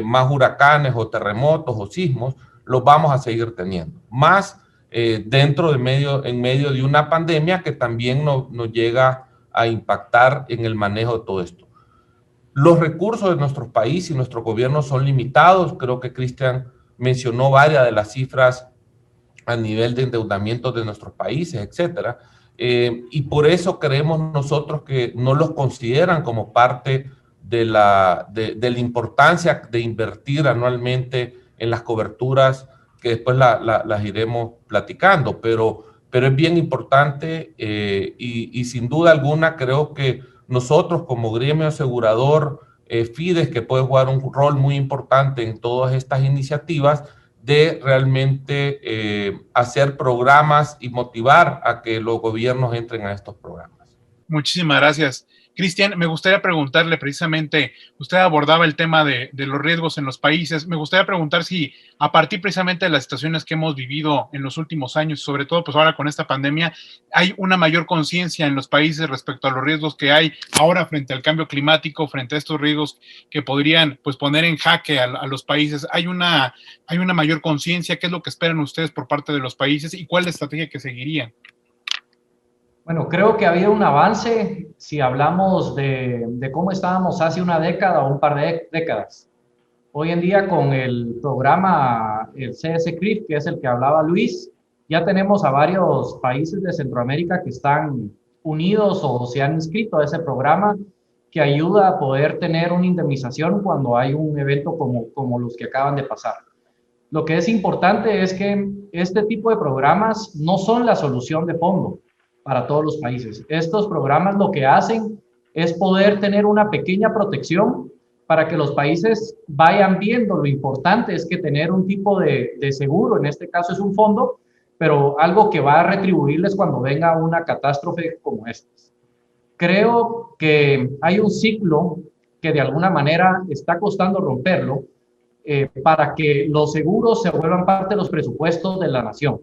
más huracanes o terremotos o sismos, los vamos a seguir teniendo. Más en medio de una pandemia que también nos llega a impactar en el manejo de todo esto. Los recursos de nuestro país y nuestro gobierno son limitados. Creo que Cristian mencionó varias de las cifras a nivel de endeudamiento de nuestros países, etcétera. Y por eso creemos nosotros que no los consideran como parte de la importancia de invertir anualmente en las coberturas, que después las iremos platicando, pero es bien importante y sin duda alguna creo que nosotros como gremio asegurador, FIDES, que puede jugar un rol muy importante en todas estas iniciativas, de realmente hacer programas y motivar a que los gobiernos entren a estos programas. Muchísimas gracias. Cristian, me gustaría preguntarle precisamente, usted abordaba el tema de los riesgos en los países. Me gustaría preguntar si a partir precisamente de las situaciones que hemos vivido en los últimos años, sobre todo pues ahora con esta pandemia, hay una mayor conciencia en los países respecto a los riesgos que hay ahora frente al cambio climático, frente a estos riesgos que podrían pues poner en jaque a los países. Hay una mayor conciencia. ¿Qué es lo que esperan ustedes por parte de los países y cuál es la estrategia que seguirían? Bueno, creo que ha habido un avance si hablamos de cómo estábamos hace una década o un par de décadas. Hoy en día con el programa, el CS-CRIF, que es el que hablaba Luis, ya tenemos a varios países de Centroamérica que están unidos o se han inscrito a ese programa que ayuda a poder tener una indemnización cuando hay un evento como los que acaban de pasar. Lo que es importante es que este tipo de programas no son la solución de fondo para todos los países. Estos programas lo que hacen es poder tener una pequeña protección para que los países vayan viendo lo importante es que tener un tipo de seguro, en este caso es un fondo, pero algo que va a retribuirles cuando venga una catástrofe como esta. Creo que hay un ciclo que de alguna manera está costando romperlo para que los seguros se vuelvan parte de los presupuestos de la nación.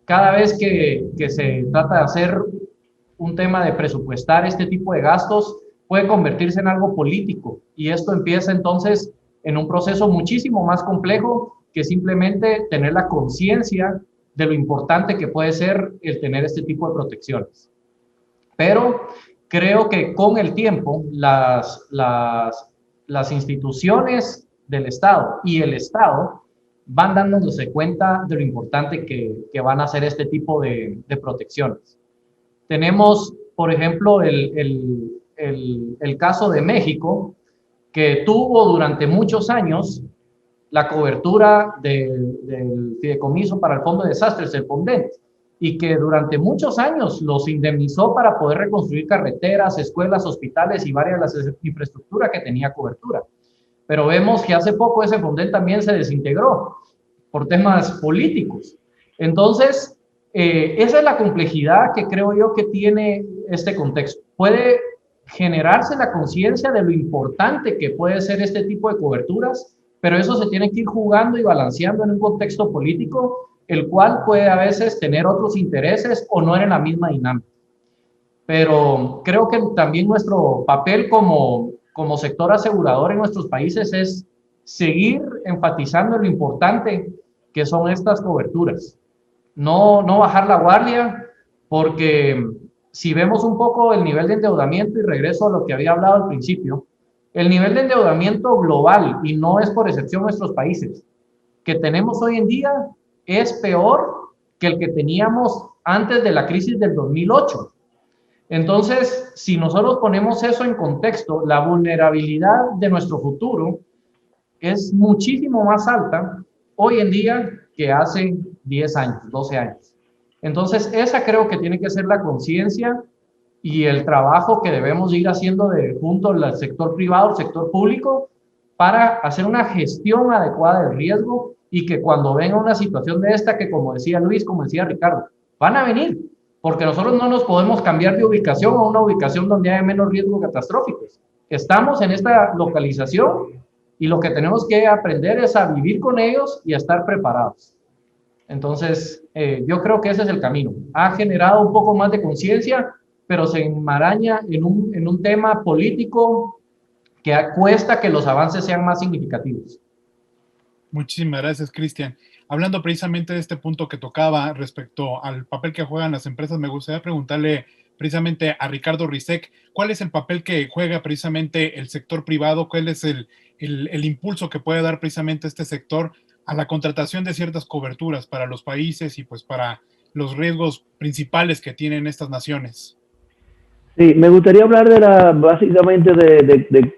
Cada vez que se trata de hacer un tema de presupuestar este tipo de gastos, puede convertirse en algo político y esto empieza entonces en un proceso muchísimo más complejo que simplemente tener la conciencia de lo importante que puede ser el tener este tipo de protecciones. Pero creo que con el tiempo las instituciones del Estado y el Estado van dándose cuenta de lo importante que van a ser este tipo de protecciones. Tenemos, por ejemplo, el caso de México, que tuvo durante muchos años la cobertura del fideicomiso para el Fondo de Desastres, el FONDET, y que durante muchos años los indemnizó para poder reconstruir carreteras, escuelas, hospitales y varias de las infraestructuras que tenía cobertura. Pero vemos que hace poco ese FONDET también se desintegró por temas políticos. Entonces, esa es la complejidad que creo yo que tiene este contexto. Puede generarse la conciencia de lo importante que puede ser este tipo de coberturas, pero eso se tiene que ir jugando y balanceando en un contexto político, el cual puede a veces tener otros intereses o no en la misma dinámica. Pero creo que también nuestro papel como sector asegurador en nuestros países es seguir enfatizando lo importante que son estas coberturas. No bajar la guardia, porque si vemos un poco el nivel de endeudamiento, y regreso a lo que había hablado al principio, el nivel de endeudamiento global, y no es por excepción nuestros países, que tenemos hoy en día es peor que el que teníamos antes de la crisis del 2008. Entonces, si nosotros ponemos eso en contexto, la vulnerabilidad de nuestro futuro es muchísimo más alta hoy en día que hace 10 años, 12 años. Entonces, esa creo que tiene que ser la conciencia y el trabajo que debemos ir haciendo junto al sector privado, el sector público, para hacer una gestión adecuada del riesgo y que cuando venga una situación de esta, que como decía Luis, como decía Ricardo, van a venir, porque nosotros no nos podemos cambiar de ubicación a una ubicación donde haya menos riesgos catastróficos. Estamos en esta localización y lo que tenemos que aprender es a vivir con ellos y a estar preparados. Entonces, yo creo que ese es el camino. Ha generado un poco más de conciencia, pero se enmaraña en un tema político que cuesta que los avances sean más significativos. Muchísimas gracias, Cristian. Hablando precisamente de este punto que tocaba respecto al papel que juegan las empresas, me gustaría preguntarle precisamente a Ricardo Rizek, ¿cuál es el papel que juega precisamente el sector privado? ¿Cuál es el impulso que puede dar precisamente este sector a la contratación de ciertas coberturas para los países y pues para los riesgos principales que tienen estas naciones? Sí, me gustaría hablar básicamente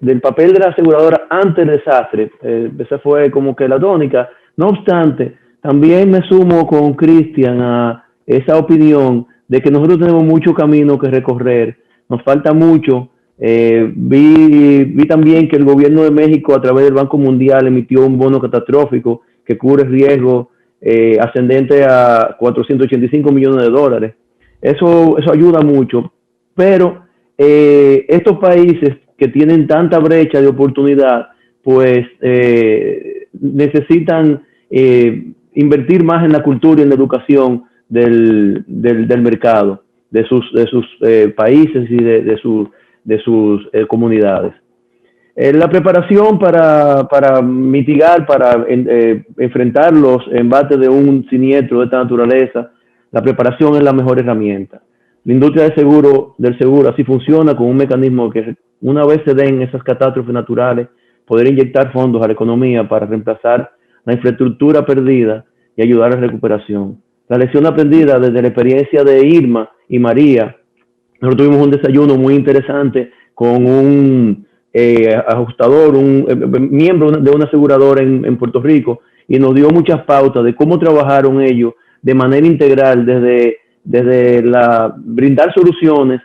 del papel de la aseguradora ante el desastre. Esa fue como que la tónica. No obstante, también me sumo con Cristian a esa opinión de que nosotros tenemos mucho camino que recorrer. Nos falta mucho. Vi también que el gobierno de México, a través del Banco Mundial, emitió un bono catastrófico que cubre riesgo ascendente a $485 millones. Eso ayuda mucho. Pero estos países que tienen tanta brecha de oportunidad, pues necesitan invertir más en la cultura y en la educación del mercado, de sus países y de sus comunidades. La preparación para mitigar, para enfrentar los embates de un siniestro de esta naturaleza, la preparación es la mejor herramienta. La industria del seguro así funciona, con un mecanismo que una vez se den esas catástrofes naturales, poder inyectar fondos a la economía para reemplazar la infraestructura perdida y ayudar a la recuperación. La lección aprendida desde la experiencia de Irma y María, nosotros tuvimos un desayuno muy interesante con un ajustador, un miembro de una aseguradora en Puerto Rico, y nos dio muchas pautas de cómo trabajaron ellos de manera integral desde brindar soluciones,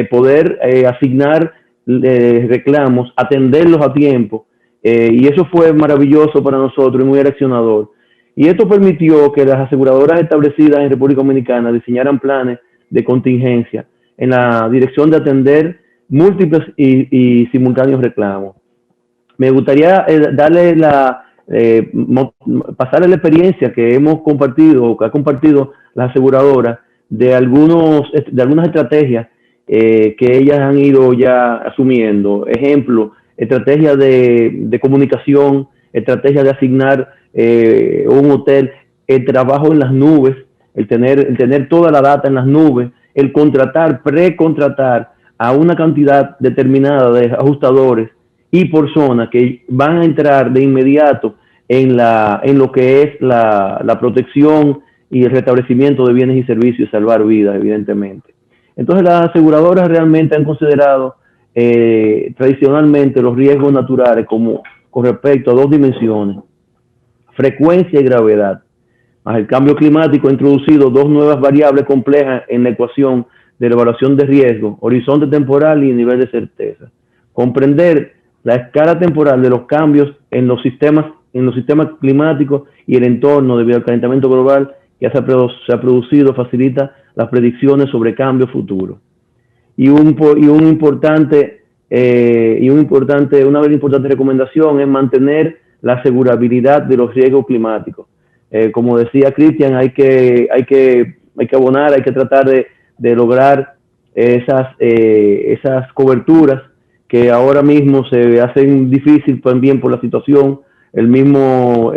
poder asignar reclamos, atenderlos a tiempo y eso fue maravilloso para nosotros y muy reaccionador. Y esto permitió que las aseguradoras establecidas en República Dominicana diseñaran planes de contingencia en la dirección de atender múltiples y simultáneos reclamos. Me gustaría pasarle la experiencia que hemos compartido, o que ha compartido las aseguradoras, de algunas estrategias que ellas han ido ya asumiendo. Ejemplo, estrategia de comunicación, estrategia de asignar un hotel, el trabajo en las nubes, el tener toda la data en las nubes, el precontratar a una cantidad determinada de ajustadores y personas que van a entrar de inmediato en lo que es la protección y el restablecimiento de bienes y servicios y salvar vidas, evidentemente. Entonces, las aseguradoras realmente han considerado tradicionalmente los riesgos naturales con respecto a dos dimensiones: frecuencia y gravedad. Más el cambio climático ha introducido dos nuevas variables complejas en la ecuación de la evaluación de riesgo: horizonte temporal y nivel de certeza. Comprender la escala temporal de los cambios en los sistemas climáticos y el entorno debido al calentamiento global que se ha producido facilita las predicciones sobre cambios futuros. Una importante recomendación es mantener la asegurabilidad de los riesgos climáticos. Como decía Cristian, hay que abonar, hay que tratar de lograr esas coberturas que ahora mismo se hacen difícil también por la situación. El mismo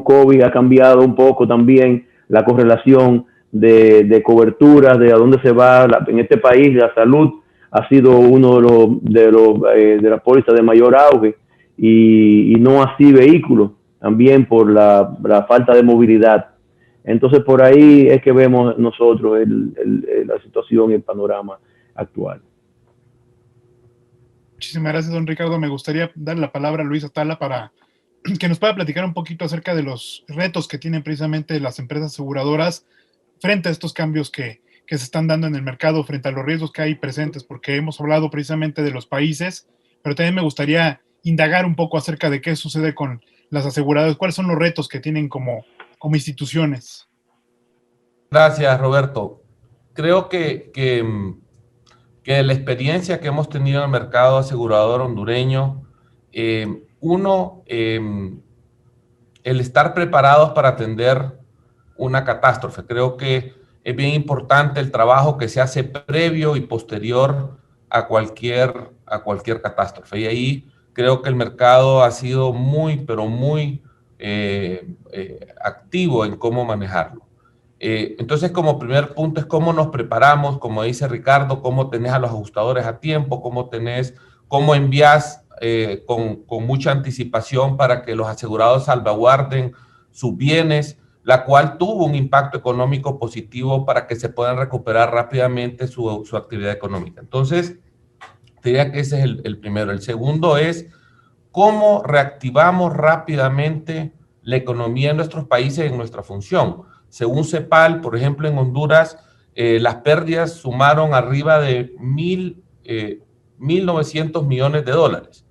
COVID ha cambiado un poco también la correlación de coberturas, de a dónde se va. En este país la salud ha sido uno de las pólizas de mayor auge, y no así vehículos, también por la falta de movilidad. Entonces, por ahí es que vemos nosotros la situación y el panorama actual. Muchísimas gracias, don Ricardo. Me gustaría dar la palabra a Luis Atala para que nos pueda platicar un poquito acerca de los retos que tienen precisamente las empresas aseguradoras frente a estos cambios que se están dando en el mercado, frente a los riesgos que hay presentes, porque hemos hablado precisamente de los países, pero también me gustaría indagar un poco acerca de qué sucede con las aseguradoras, cuáles son los retos que tienen como instituciones. Gracias, Roberto. Creo que la experiencia que hemos tenido en el mercado asegurador hondureño, el estar preparados para atender una catástrofe. Creo que es bien importante el trabajo que se hace previo y posterior a cualquier catástrofe. Y ahí creo que el mercado ha sido muy, pero muy activo en cómo manejarlo. Entonces, como primer punto es cómo nos preparamos, como dice Ricardo, cómo tenés a los ajustadores a tiempo, cómo envías con mucha anticipación para que los asegurados salvaguarden sus bienes, la cual tuvo un impacto económico positivo para que se puedan recuperar rápidamente su actividad económica. Entonces, diría que ese es el primero. El segundo es cómo reactivamos rápidamente la economía en nuestros países en nuestra función. Según CEPAL, por ejemplo, en Honduras, las pérdidas sumaron arriba de 1.900 millones de dólares,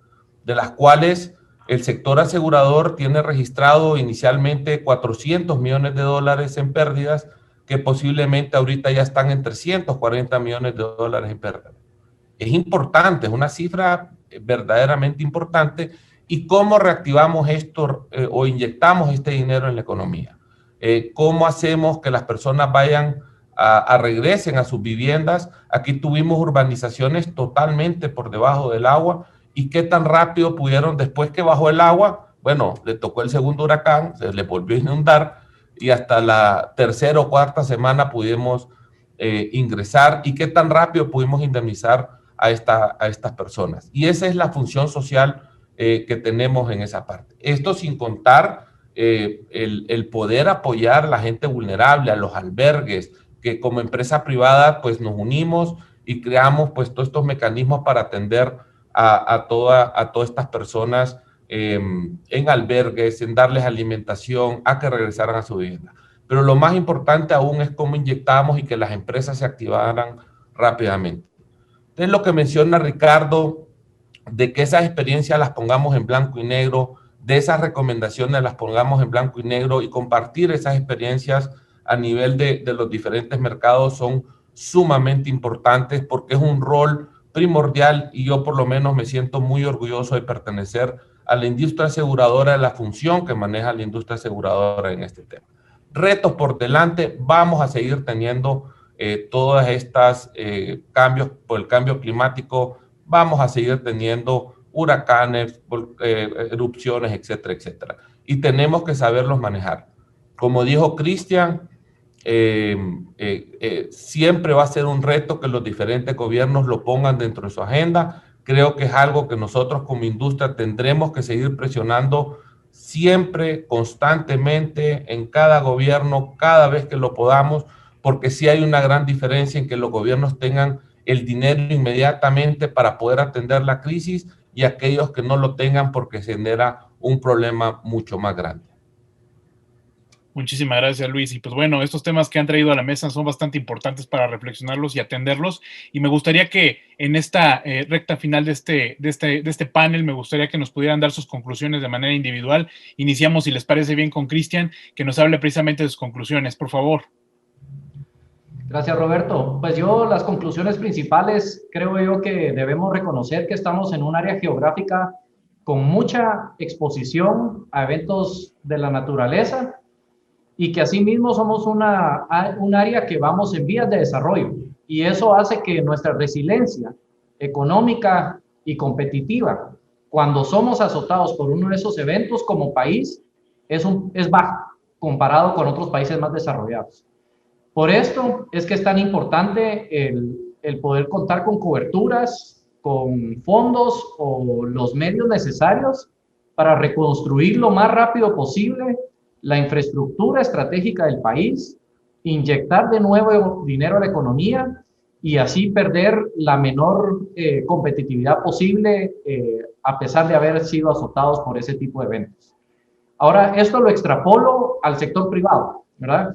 de las cuales el sector asegurador tiene registrado inicialmente 400 millones de dólares en pérdidas, que posiblemente ahorita ya están en 340 millones de dólares en pérdidas. Es importante, es una cifra verdaderamente importante. ¿Y cómo reactivamos esto o inyectamos este dinero en la economía? ¿Cómo hacemos que las personas regresen a sus viviendas? Aquí tuvimos urbanizaciones totalmente por debajo del agua. ¿Y qué tan rápido pudieron, después que bajó el agua? Bueno, le tocó el segundo huracán, se le volvió a inundar, y hasta la tercera o cuarta semana pudimos ingresar. ¿Y qué tan rápido pudimos indemnizar a estas personas? Y esa es la función social que tenemos en esa parte. Esto sin contar el poder apoyar a la gente vulnerable, a los albergues, que como empresa privada pues nos unimos y creamos pues todos estos mecanismos para atender a todas estas personas en albergues, en darles alimentación, a que regresaran a su vivienda. Pero lo más importante aún es cómo inyectamos y que las empresas se activaran rápidamente. Entonces, lo que menciona Ricardo de que esas experiencias las pongamos en blanco y negro, de esas recomendaciones las pongamos en blanco y negro, y compartir esas experiencias a nivel de los diferentes mercados son sumamente importantes, porque es un rol primordial, y yo por lo menos me siento muy orgulloso de pertenecer a la industria aseguradora, de la función que maneja la industria aseguradora en este tema. Retos por delante, vamos a seguir teniendo todas estas cambios por el cambio climático, vamos a seguir teniendo huracanes, erupciones, etcétera, etcétera. Y tenemos que saberlos manejar. Como dijo Cristian, siempre va a ser un reto que los diferentes gobiernos lo pongan dentro de su agenda. Creo que es algo que nosotros como industria tendremos que seguir presionando siempre, constantemente, en cada gobierno, cada vez que lo podamos, porque sí hay una gran diferencia en que los gobiernos tengan el dinero inmediatamente para poder atender la crisis, y aquellos que no lo tengan porque se genera un problema mucho más grande. Muchísimas gracias, Luis. Y pues bueno, estos temas que han traído a la mesa son bastante importantes para reflexionarlos y atenderlos. Y me gustaría que en esta recta final de este panel, me gustaría que nos pudieran dar sus conclusiones de manera individual. Iniciamos, si les parece bien, con Cristian, que nos hable precisamente de sus conclusiones. Por favor. Gracias, Roberto. Pues yo, las conclusiones principales, creo yo que debemos reconocer que estamos en un área geográfica con mucha exposición a eventos de la naturaleza, y que asimismo somos un área que vamos en vías de desarrollo, y eso hace que nuestra resiliencia económica y competitiva, cuando somos azotados por uno de esos eventos como país, es baja comparado con otros países más desarrollados. Por esto es que es tan importante el poder contar con coberturas, con fondos o los medios necesarios para reconstruir lo más rápido posible la infraestructura estratégica del país, inyectar de nuevo dinero a la economía y así perder la menor competitividad posible a pesar de haber sido azotados por ese tipo de eventos. Ahora, esto lo extrapolo al sector privado, ¿verdad?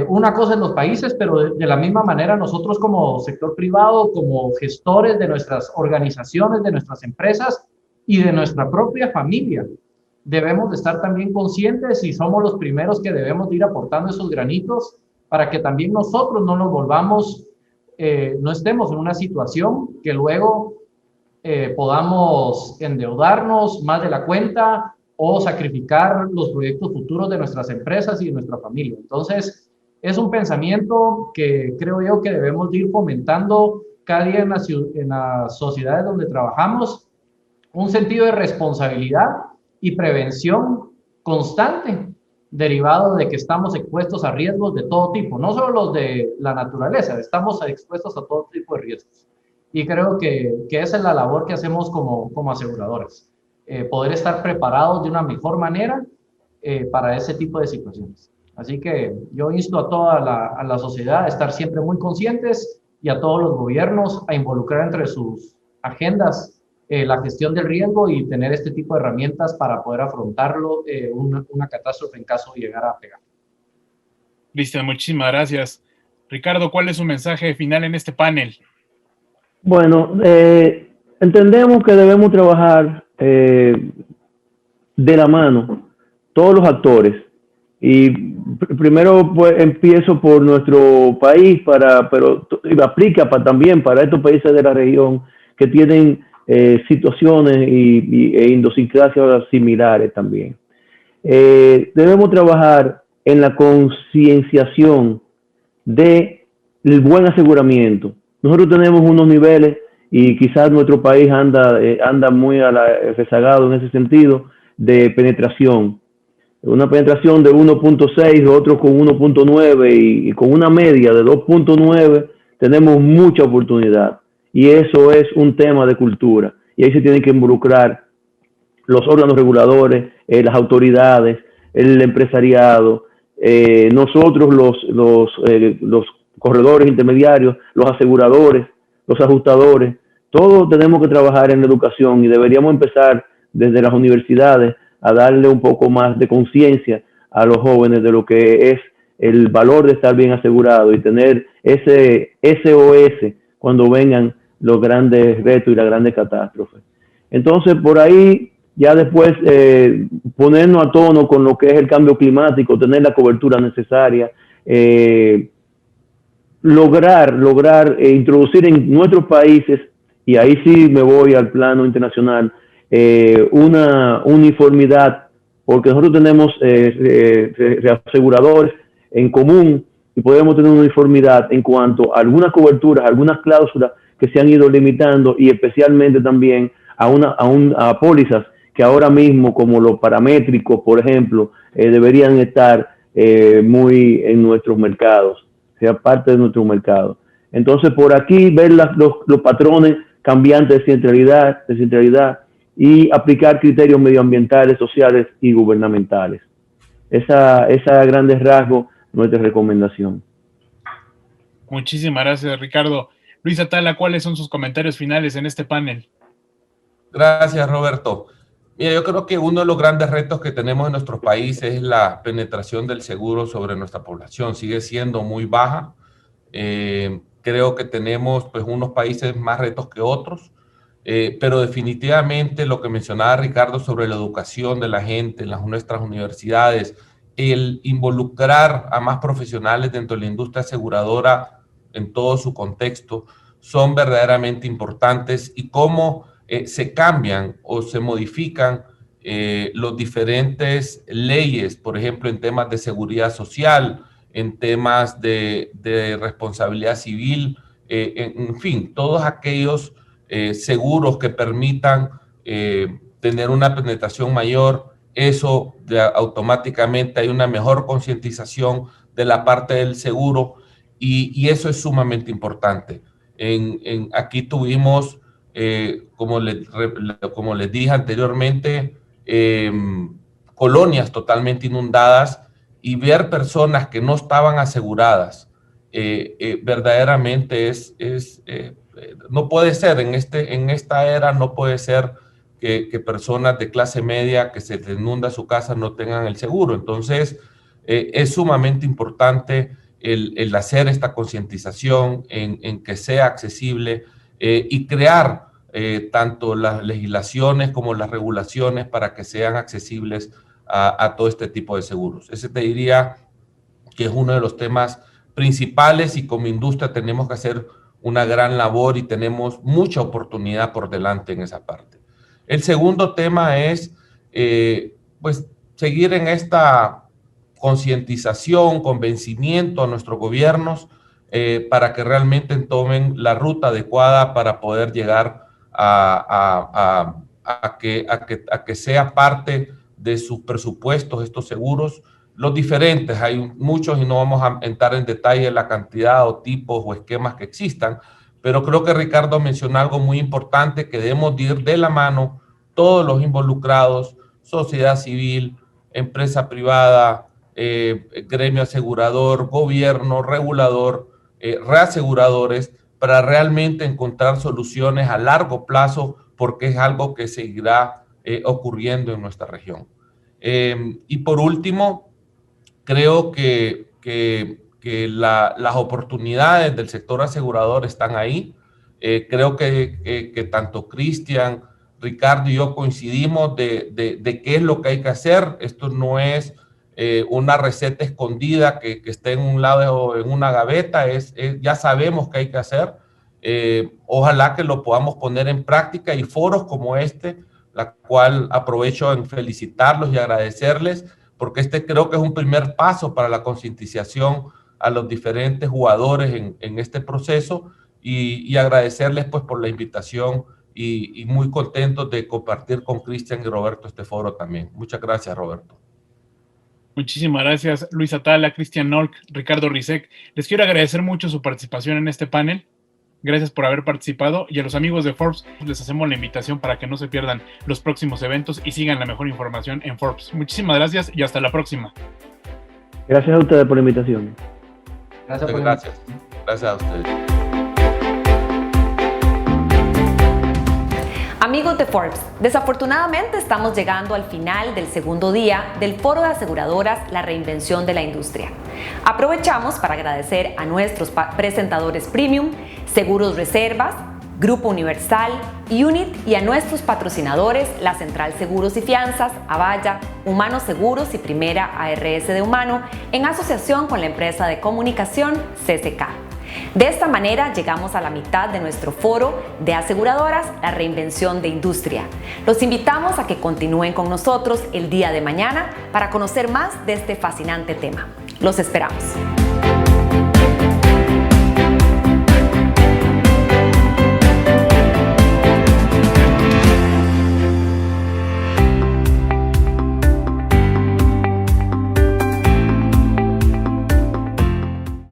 Una cosa en los países, pero de la misma manera nosotros como sector privado, como gestores de nuestras organizaciones, de nuestras empresas y de nuestra propia familia, debemos de estar también conscientes, y somos los primeros que debemos de ir aportando esos granitos para que también nosotros no nos volvamos, no estemos en una situación que luego podamos endeudarnos más de la cuenta o sacrificar los proyectos futuros de nuestras empresas y de nuestra familia. Entonces, es un pensamiento que creo yo que debemos de ir fomentando cada día en las sociedades donde trabajamos, un sentido de responsabilidad y prevención constante, derivado de que estamos expuestos a riesgos de todo tipo, no solo los de la naturaleza, estamos expuestos a todo tipo de riesgos. Y creo que esa es la labor que hacemos como aseguradoras, poder estar preparados de una mejor manera para ese tipo de situaciones. Así que yo insto a toda la sociedad a estar siempre muy conscientes, y a todos los gobiernos a involucrar entre sus agendas la gestión del riesgo y tener este tipo de herramientas para poder afrontarlo, una catástrofe en caso de llegar a pegar. Cristian, muchísimas gracias. Ricardo, ¿cuál es su mensaje final en este panel? Bueno, entendemos que debemos trabajar de la mano todos los actores, y primero pues empiezo por nuestro país, pero aplica también para estos países de la región que tienen situaciones e idiosincrasias similares también. Debemos trabajar en la concienciación del buen aseguramiento. Nosotros tenemos unos niveles, y quizás nuestro país anda muy rezagado en ese sentido, de penetración. Una penetración de 1.6, otros con 1.9, y con una media de 2.9 tenemos mucha oportunidad. Y eso es un tema de cultura, y ahí se tienen que involucrar los órganos reguladores, las autoridades, el empresariado, nosotros los corredores intermediarios, los aseguradores, los ajustadores. Todos tenemos que trabajar en la educación, y deberíamos empezar desde las universidades a darle un poco más de conciencia a los jóvenes de lo que es el valor de estar bien asegurado y tener ese SOS cuando vengan los grandes retos y las grandes catástrofes. Entonces, por ahí, ya después ponernos a tono con lo que es el cambio climático, tener la cobertura necesaria, lograr introducir en nuestros países, y ahí sí me voy al plano internacional, una uniformidad, porque nosotros tenemos reaseguradores en común y podemos tener una uniformidad en cuanto a algunas coberturas, algunas cláusulas que se han ido limitando, y especialmente también a pólizas que ahora mismo, como los paramétricos, por ejemplo, deberían estar muy en nuestros mercados, sea parte de nuestro mercado. Entonces, por aquí ver los patrones cambiantes de centralidad y aplicar criterios medioambientales, sociales y gubernamentales. Esa a grandes rasgos, nuestra recomendación. Muchísimas gracias, Ricardo. Luis Atala, ¿cuáles son sus comentarios finales en este panel? Gracias, Roberto. Mira, yo creo que uno de los grandes retos que tenemos en nuestro país es la penetración del seguro sobre nuestra población. Sigue siendo muy baja. Creo que tenemos pues unos países más retos que otros, pero definitivamente lo que mencionaba Ricardo sobre la educación de la gente en nuestras universidades, el involucrar a más profesionales dentro de la industria aseguradora en todo su contexto, son verdaderamente importantes, y cómo se cambian o se modifican los diferentes leyes, por ejemplo, en temas de seguridad social, en temas de responsabilidad civil, en fin, todos aquellos seguros que permitan tener una penetración mayor. Eso automáticamente hay una mejor concientización de la parte del seguro, y eso es sumamente importante. Aquí tuvimos, como les dije anteriormente, colonias totalmente inundadas, y ver personas que no estaban aseguradas verdaderamente no puede ser, en esta era no puede ser que personas de clase media que se les inunda su casa no tengan el seguro. Entonces, es sumamente importante el hacer esta concientización en que sea accesible, y crear tanto las legislaciones como las regulaciones para que sean accesibles a todo este tipo de seguros. Ese te diría que es uno de los temas principales, y como industria tenemos que hacer una gran labor y tenemos mucha oportunidad por delante en esa parte. El segundo tema es pues seguir en esta concientización, convencimiento a nuestros gobiernos para que realmente tomen la ruta adecuada para poder llegar a que sea parte de sus presupuestos estos seguros, los diferentes. Hay muchos y no vamos a entrar en detalle la cantidad o tipos o esquemas que existan, pero creo que Ricardo mencionó algo muy importante, que debemos ir de la mano todos los involucrados, sociedad civil, empresa privada, gremio asegurador, gobierno, regulador, reaseguradores, para realmente encontrar soluciones a largo plazo, porque es algo que seguirá ocurriendo en nuestra región. Y por último, creo que las oportunidades del sector asegurador están ahí. Creo que tanto Cristian, Ricardo y yo coincidimos de qué es lo que hay que hacer. Esto no es una receta escondida que esté en un lado o en una gaveta, ya sabemos qué hay que hacer. Ojalá que lo podamos poner en práctica, y foros como este, la cual aprovecho en felicitarlos y agradecerles, porque creo que es un primer paso para la concientización a los diferentes jugadores en este proceso, y agradecerles pues por la invitación, y muy contentos de compartir con Cristian y Roberto este foro también. Muchas gracias, Roberto. Muchísimas gracias, Luis Atala, Cristian Nolk, Ricardo Rizek. Les quiero agradecer mucho su participación en este panel. Gracias por haber participado, y a los amigos de Forbes les hacemos la invitación para que no se pierdan los próximos eventos y sigan la mejor información en Forbes. Muchísimas gracias y hasta la próxima. Gracias a ustedes por la invitación. Gracias a ustedes. Amigos de Forbes, desafortunadamente estamos llegando al final del segundo día del Foro de Aseguradoras, la reinvención de la industria. Aprovechamos para agradecer a nuestros presentadores premium, Seguros Reservas, Grupo Universal, Unit y a nuestros patrocinadores, la Central Seguros y Fianzas, Avaya, Humano Seguros y Primera ARS de Humano, en asociación con la empresa de comunicación CCK. De esta manera llegamos a la mitad de nuestro foro de aseguradoras, la reinvención de industria. Los invitamos a que continúen con nosotros el día de mañana para conocer más de este fascinante tema. Los esperamos.